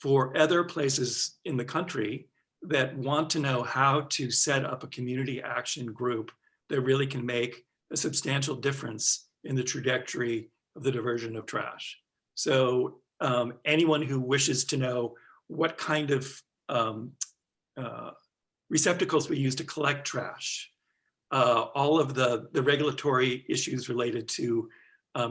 for other places in the country that want to know how to set up a community action group that really can make a substantial difference in the trajectory of the diversion of trash. So anyone who wishes to know what kind of receptacles we use to collect trash, all of the regulatory issues related to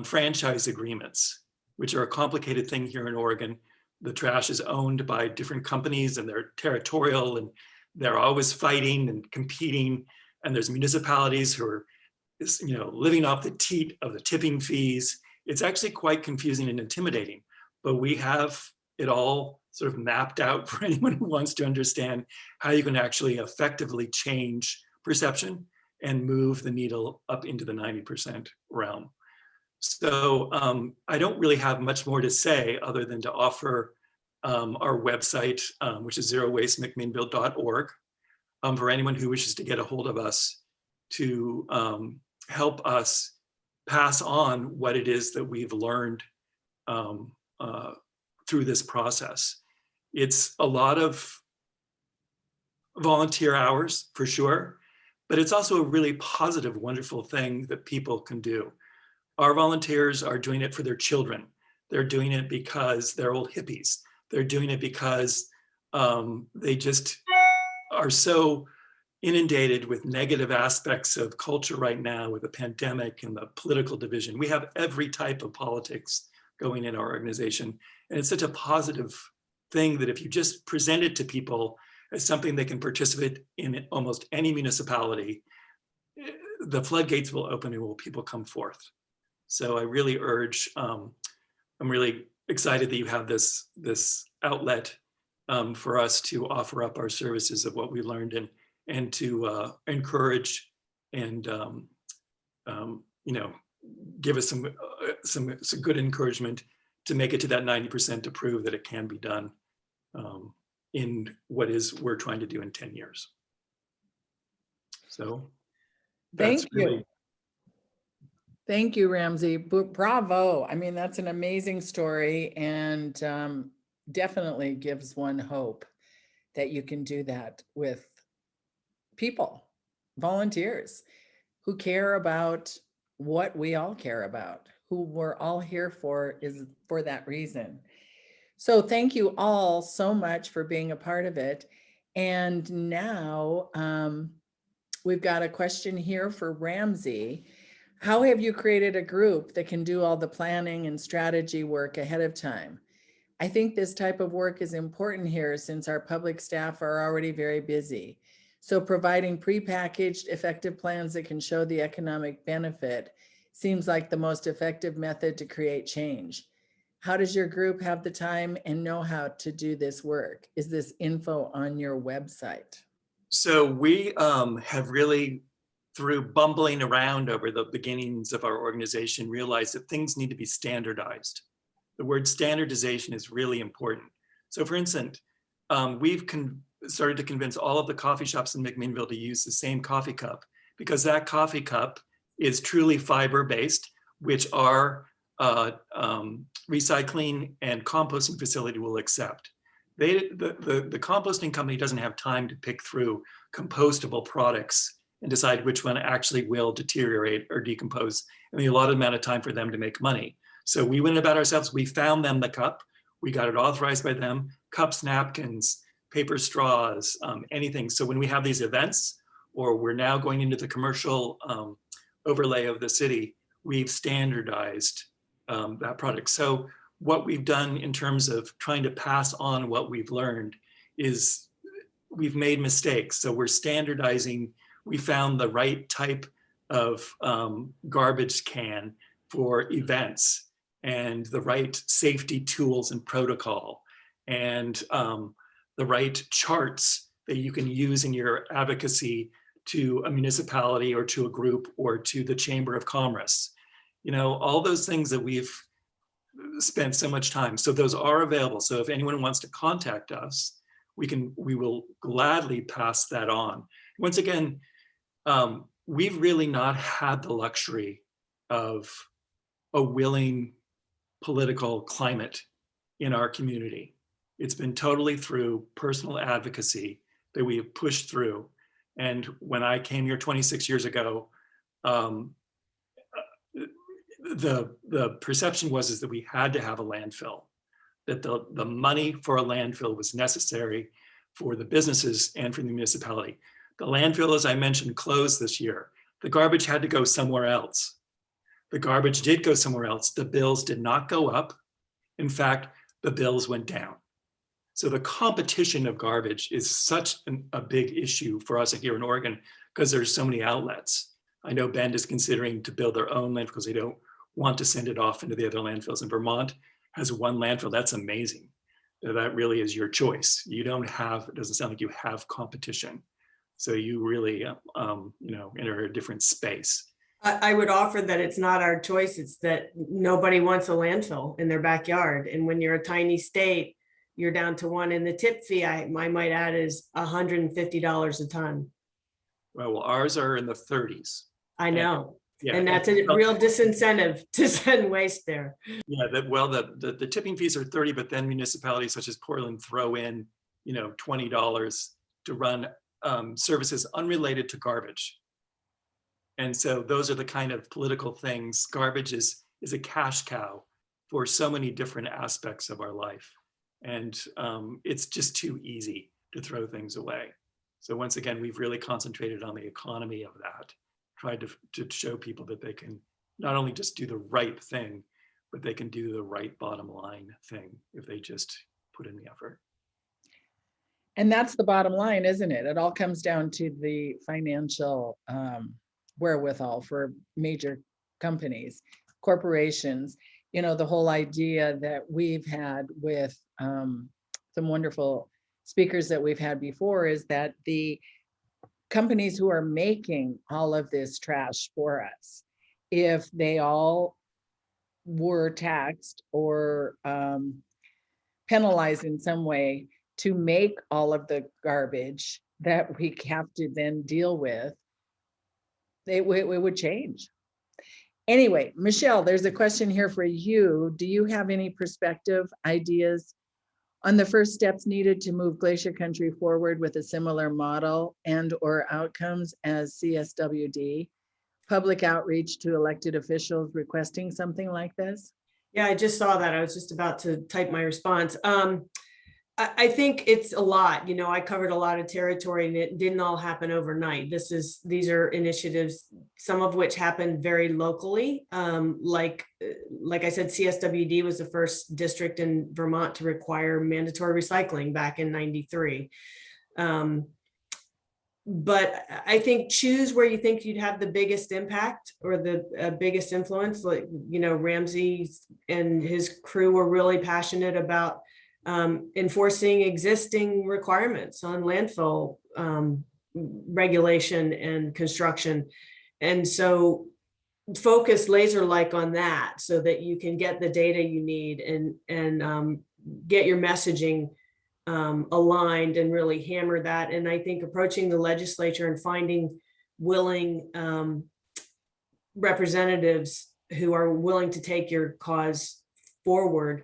franchise agreements, which are a complicated thing here in Oregon. The trash is owned by different companies and they're territorial and they're always fighting and competing. And there's municipalities who are living off the teat of the tipping fees. It's actually quite confusing and intimidating, but we have it all sort of mapped out for anyone who wants to understand how you can actually effectively change perception and move the needle up into the 90% realm. So I don't really have much more to say other than to offer our website, which is zerowastemcminnville.org, for anyone who wishes to get a hold of us to help us pass on what it is that we've learned through this process. It's a lot of volunteer hours for sure, but it's also a really positive, wonderful thing that people can do. Our volunteers are doing it for their children. They're doing it because they're old hippies. They're doing it because they just are so inundated with negative aspects of culture right now with the pandemic and the political division. We have every type of politics going in our organization. And it's such a positive thing that if you just present it to people as something they can participate in almost any municipality, the floodgates will open and will people come forth. So I really urge, I'm really excited that you have this outlet for us to offer up our services of what we learned and to encourage and give us some good encouragement to make it to that 90% to prove that it can be done in what we're trying to do in 10 years. So Thank you. Thank you, Ramsey. Bravo. I mean, that's an amazing story and definitely gives one hope. that you can do that with people, volunteers who care about what we all care about, who we're all here for is for that reason. So thank you all so much for being a part of it. And now we've got a question here for Ramsey. How have you created a group that can do all the planning and strategy work ahead of time? I think this type of work is important here since our public staff are already very busy. So providing prepackaged effective plans that can show the economic benefit seems like the most effective method to create change. How does your group have the time and know-how to do this work? Is this info on your website? So we have really, through bumbling around over the beginnings of our organization, realized that things need to be standardized. The word standardization is really important. So for instance, we've started to convince all of the coffee shops in McMinnville to use the same coffee cup, because that coffee cup is truly fiber-based, which our recycling and composting facility will accept. The composting company doesn't have time to pick through compostable products and decide which one actually will deteriorate or decompose in the allotted amount of time for them to make money. So we went about ourselves, we found them the cup, we got it authorized by them, cups, napkins, paper straws, anything. So when we have these events, or we're now going into the commercial overlay of the city, we've standardized that product. So what we've done in terms of trying to pass on what we've learned is we've made mistakes. So we're standardizing, we found the right type of garbage can for events and the right safety tools and protocol and the right charts that you can use in your advocacy to a municipality or to a group or to the Chamber of Commerce. You know, all those things that we've spent so much time. So those are available. So if anyone wants to contact us, we will gladly pass that on. Once again, we've really not had the luxury of a willing political climate in our community. It's been totally through personal advocacy that we have pushed through. And when I came here 26 years ago, the perception was that we had to have a landfill, that the money for a landfill was necessary for the businesses and for the municipality. The landfill, as I mentioned, closed this year. The garbage had to go somewhere else. The garbage did go somewhere else. The bills did not go up. In fact, the bills went down. So the competition of garbage is such a big issue for us here in Oregon because there's so many outlets. I know Bend is considering to build their own landfill because they don't want to send it off into the other landfills. And Vermont has one landfill. That's amazing. That really is your choice. You don't have, it doesn't sound like you have competition. So you really, enter a different space. I would offer that it's not our choice. It's that nobody wants a landfill in their backyard. And when you're a tiny state, you're down to one. And the tip fee, I might add, is $150 a ton. Well, ours are in the 30s. I know. Yeah, and that's a real disincentive to send waste there. Yeah, the tipping fees are 30, but then municipalities such as Portland throw in, $20 to run services unrelated to garbage. And so those are the kind of political things. Garbage is a cash cow for so many different aspects of our life. And it's just too easy to throw things away. So once again, we've really concentrated on the economy of that, tried to show people that they can not only just do the right thing, but they can do the right bottom line thing if they just put in the effort. And that's the bottom line, isn't it? It all comes down to the financial wherewithal for major companies, corporations. The whole idea that we've had with some wonderful speakers that we've had before is that the companies who are making all of this trash for us, if they all were taxed or penalized in some way to make all of the garbage that we have to then deal with, it would change. Anyway, Michele, there's a question here for you. Do you have any perspective, ideas on the first steps needed to move Glacier Country forward with a similar model and or outcomes as CSWD, public outreach to elected officials requesting something like this? Yeah, I just saw that. I was just about to type my response. I think it's a lot. You know, I covered a lot of territory and it didn't all happen overnight. These are initiatives, some of which happened very locally. Like I said, CSWD was the first district in Vermont to require mandatory recycling back in '93. But I think choose where you think you'd have the biggest impact or the biggest influence. Like, you know, Ramsey and his crew were really passionate about enforcing existing requirements on landfill regulation and construction. And so focus laser-like on that so that you can get the data you need and get your messaging aligned and really hammer that. And I think approaching the legislature and finding willing representatives who are willing to take your cause forward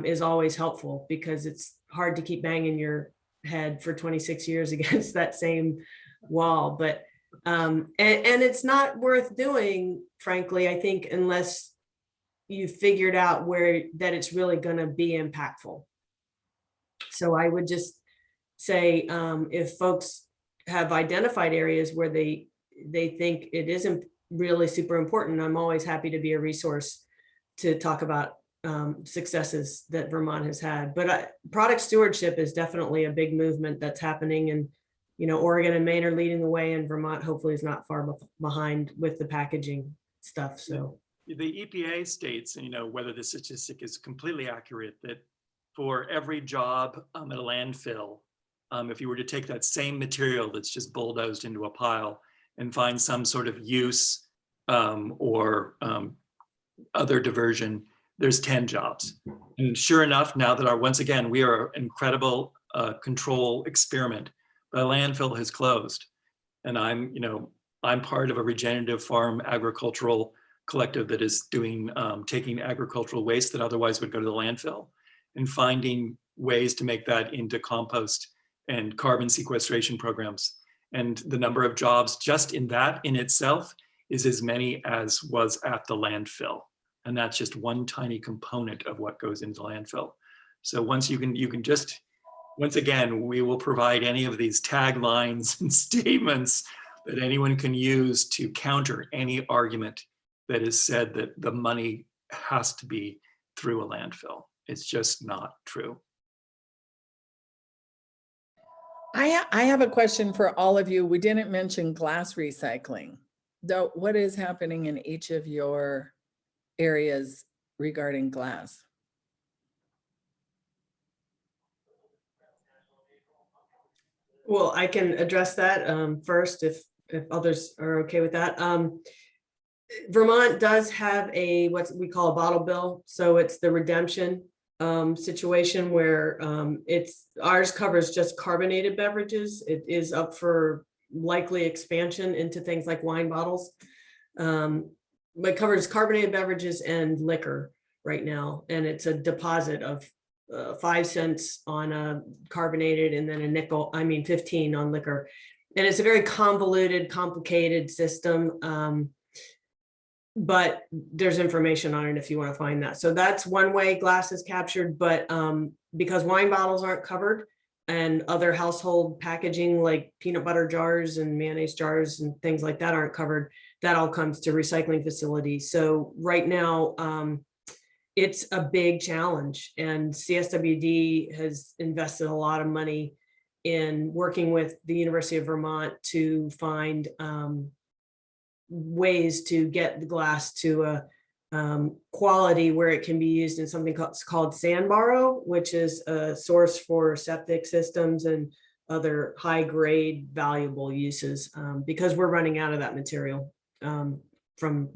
is always helpful, because it's hard to keep banging your head for 26 years against that same wall. But and it's not worth doing, frankly, I think, unless you figured out where that it's really going to be impactful. So I would just say, if folks have identified areas where they think it isn't really super important, I'm always happy to be a resource to talk about successes that Vermont has had. But product stewardship is definitely a big movement that's happening, and you know, Oregon and Maine are leading the way, and Vermont hopefully is not far behind with the packaging stuff. So the EPA states, and you know, whether the statistic is completely accurate, that for every job at a landfill, if you were to take that same material that's just bulldozed into a pile and find some sort of use or other diversion, there's 10 jobs. And sure enough, now that once again, we are an incredible control experiment, but a landfill has closed. And I'm part of a regenerative farm agricultural collective that is doing, taking agricultural waste that otherwise would go to the landfill and finding ways to make that into compost and carbon sequestration programs. And the number of jobs just in that in itself is as many as was at the landfill. And that's just one tiny component of what goes into landfill. So once you can just, once again, we will provide any of these taglines and statements that anyone can use to counter any argument that is said that the money has to be through a landfill. It's just not true. I have a question for all of you. We didn't mention glass recycling. Though, what is happening in each of your areas regarding glass? well, I can address that first if others are okay with that. Vermont does have what we call a bottle bill. So it's the redemption situation where ours covers just carbonated beverages. It is up for likely expansion into things like wine bottles. But it covers carbonated beverages and liquor right now. And it's a deposit of 5 cents on a carbonated and then 15 on liquor. And it's a very convoluted, complicated system. But there's information on it if you want to find that. So that's one way glass is captured, but because wine bottles aren't covered and other household packaging like peanut butter jars and mayonnaise jars and things like that aren't covered, that all comes to recycling facilities. So right now, it's a big challenge, and CSWD has invested a lot of money in working with the University of Vermont to find ways to get the glass to a quality where it can be used in something called sand borrow, which is a source for septic systems and other high grade valuable uses, because we're running out of that material from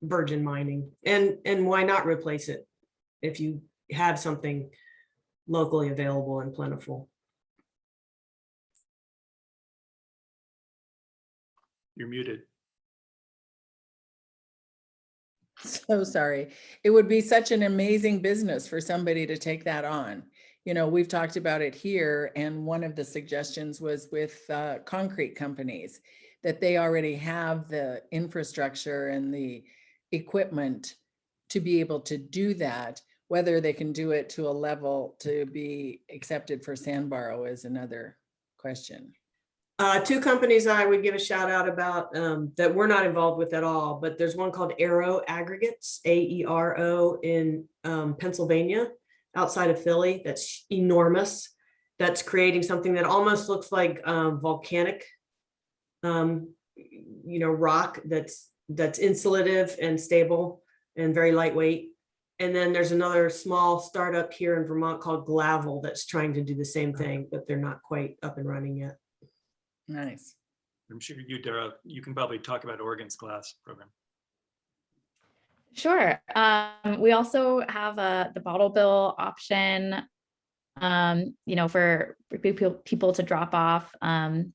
virgin mining. And why not replace it if you have something locally available and plentiful? You're muted. So sorry. It would be such an amazing business for somebody to take that on. You know, we've talked about it here, and one of the suggestions was with concrete companies, that they already have the infrastructure and the equipment to be able to do that. Whether they can do it to a level to be accepted for sandboro is another question. Two companies I would give a shout out about that we're not involved with at all, but there's one called Aero Aggregates, AERO, in Pennsylvania, outside of Philly. That's enormous. That's creating something that almost looks like volcanic, rock that's insulative and stable and very lightweight. And then there's another small startup here in Vermont called Glavel that's trying to do the same thing, but they're not quite up and running yet. Nice. I'm sure you, Dara, you can probably talk about Oregon's glass program. Sure. We also have the bottle bill option, for people to drop off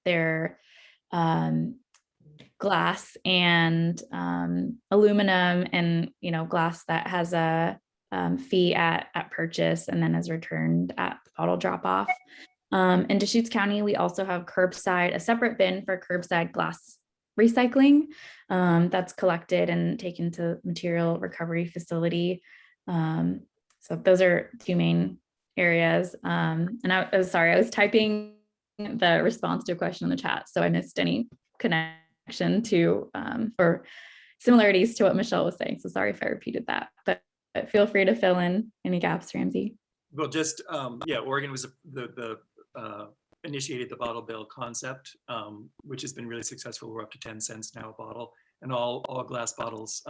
their glass and aluminum and, glass that has a fee at purchase and then is returned at the bottle drop off. In Deschutes County, we also have a separate bin for curbside glass recycling that's collected and taken to material recovery facility. So those are two main areas. And I was sorry, I was typing the response to a question in the chat, so I missed any connection to or similarities to what Michele was saying. So sorry if I repeated that, but feel free to fill in any gaps, Ramsey. Well, just, Oregon was initiated the bottle bill concept, which has been really successful. We're up to 10 cents now a bottle, and all glass bottles.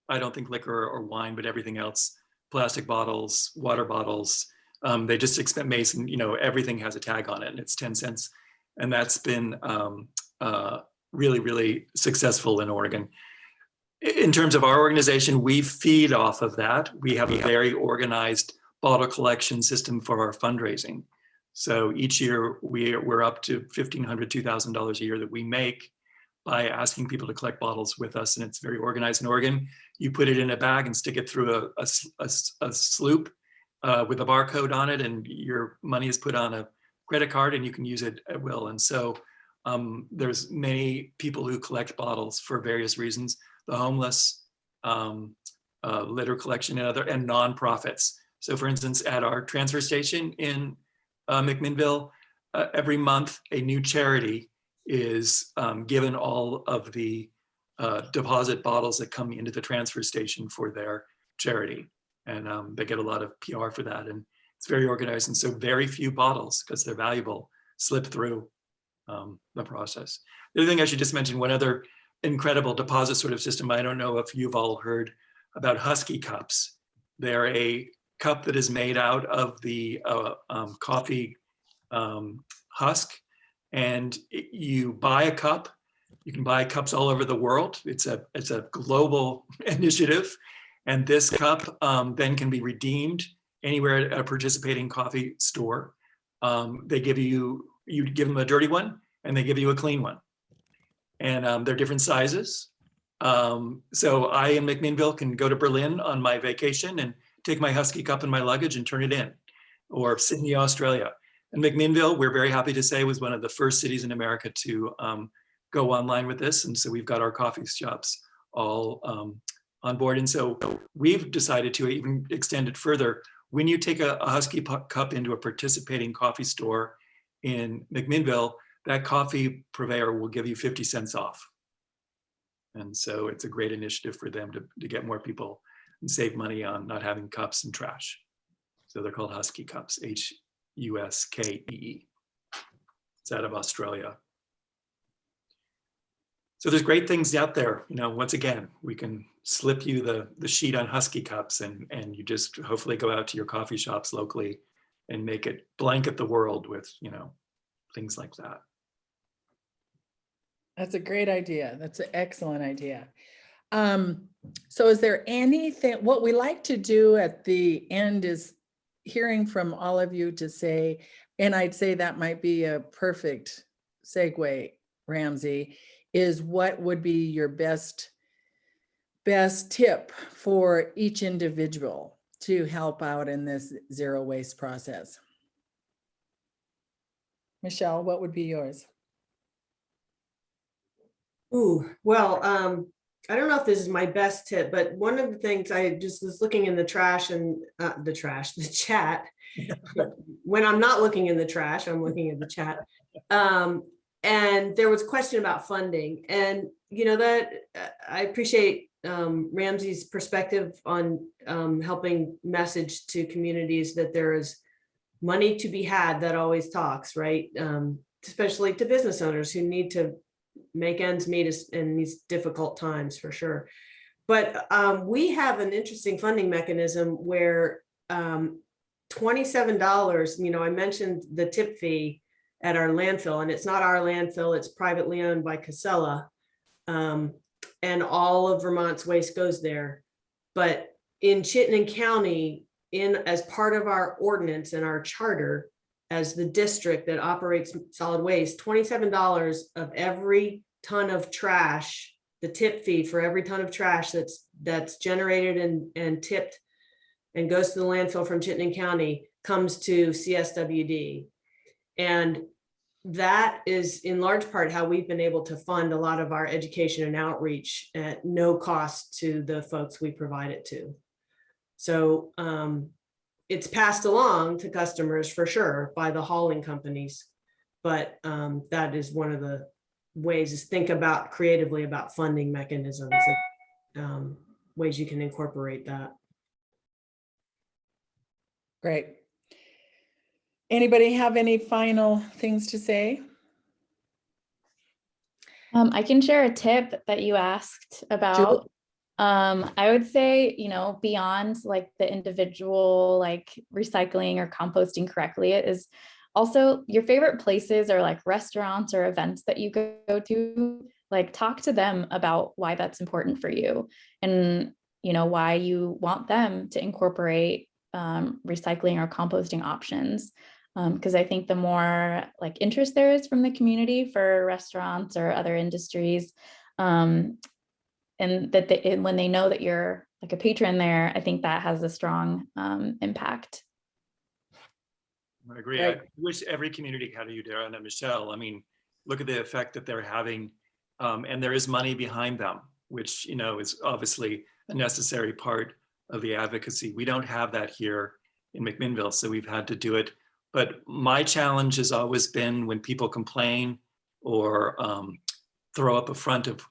I don't think liquor or wine, but everything else, plastic bottles, water bottles, they just expect Mason, everything has a tag on it, and it's 10 cents. And that's been really, really successful in Oregon. In terms of our organization, we feed off of that. We have a very organized bottle collection system for our fundraising. So each year we're up to $1,500, $2,000 a year that we make by asking people to collect bottles with us, and it's very organized in Oregon. You put it in a bag and stick it through a sloop with a barcode on it, and your money is put on a credit card, and you can use it at will. And so there's many people who collect bottles for various reasons: the homeless, litter collection, and nonprofits. So, for instance, at our transfer station in McMinnville, every month a new charity is given all of the deposit bottles that come into the transfer station for their charity, and they get a lot of PR for that, and it's very organized. And so very few bottles, because they're valuable, slip through the process. The other thing I should just mention, one other incredible deposit sort of system. I don't know if you've all heard about Husky cups. They're a cup that is made out of the coffee husk, and you buy a cup. You can buy cups all over the world. It's a global initiative, and this cup then can be redeemed anywhere at a participating coffee store. They give you give them a dirty one, and they give you a clean one, and they're different sizes. So I in McMinnville can go to Berlin on my vacation and take my Husky cup in my luggage and turn it in, or Sydney, Australia. And McMinnville, we're very happy to say, was one of the first cities in America to go online with this. And so we've got our coffee shops all on board. And so we've decided to even extend it further. When you take a Husky cup into a participating coffee store in McMinnville, that coffee purveyor will give you 50 cents off. And so it's a great initiative for them to get more people and save money on not having cups and trash. So they're called Husky cups, Huskee. It's out of Australia. So there's great things out there. Once again, we can slip you the sheet on Husky cups, and you just hopefully go out to your coffee shops locally and make it blanket the world with, things like that. That's a great idea. That's an excellent idea. So is there anything, what we like to do at the end is hearing from all of you to say, and I'd say that might be a perfect segue, Ramsey, is what would be your best tip for each individual? to help out in this zero waste process. Michele, what would be yours? Ooh, well, I don't know if this is my best tip, but one of the things I just was looking in the trash and the chat. When I'm not looking in the trash, I'm looking at the chat. And there was a question about funding, and you know that I appreciate Ramsey's perspective on helping message to communities that there is money to be had. That always talks, right? Especially to business owners who need to make ends meet in these difficult times, for sure. But we have an interesting funding mechanism where $27, you know, I mentioned the tip fee at our landfill, and it's not our landfill, it's privately owned by Casella. And all of Vermont's waste goes there. But in Chittenden County, as part of our ordinance and our charter, as the district that operates solid waste, $27 of every ton of trash, the tip fee for every ton of trash that's generated and tipped and goes to the landfill from Chittenden County comes to CSWD. And that is in large part how we've been able to fund a lot of our education and outreach at no cost to the folks we provide it to. So it's passed along to customers for sure by the hauling companies, but that is one of the ways is think about creatively about funding mechanisms, ways you can incorporate that. Great. Anybody have any final things to say? I can share a tip that you asked about. I would say, you know, beyond like the individual, like recycling or composting correctly, it is also your favorite places or like restaurants or events that you go to, like talk to them about why that's important for you and, you know, why you want them to incorporate recycling or composting options. Because I think the more like interest there is from the community for restaurants or other industries, and that when they know that you're like a patron there, I think that has a strong impact. I agree. Right. I wish every community had a Udara and a Michele. I mean, look at the effect that they're having, and there is money behind them, which, you know, is obviously a necessary part of the advocacy. We don't have that here in McMinnville, so we've had to do it. But my challenge has always been when people complain or throw up a front of,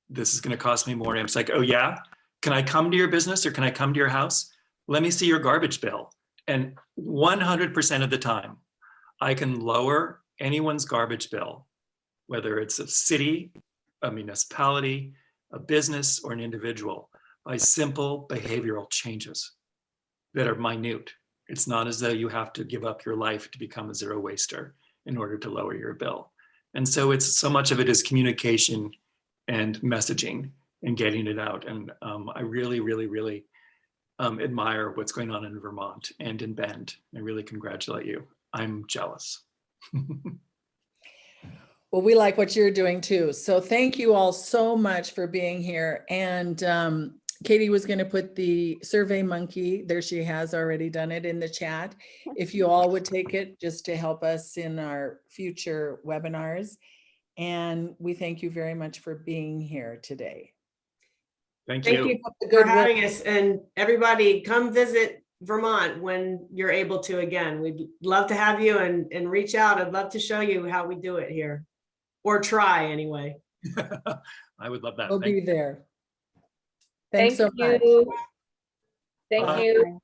this is going to cost me more. And it's like, oh yeah, can I come to your business or can I come to your house? Let me see your garbage bill. And 100% of the time, I can lower anyone's garbage bill, whether it's a city, a municipality, a business, or an individual, by simple behavioral changes that are minute. It's not as though you have to give up your life to become a zero waster in order to lower your bill. And so it's so much of it is communication and messaging and getting it out. And I really, really, really admire what's going on in Vermont and in Bend. I really congratulate you. I'm jealous. Well, we like what you're doing too. So thank you all so much for being here. And Katie was going to put the Survey Monkey, there she has already done it, in the chat. If you all would take it just to help us in our future webinars. And we thank you very much for being here today. Thank Thank you. you for having us, and everybody come visit Vermont when you're able to again. We'd love to have you and reach out. I'd love to show you how we do it here, or try anyway. I would love that. We'll Thank be you. there. Thanks so much. Thank Bye. you.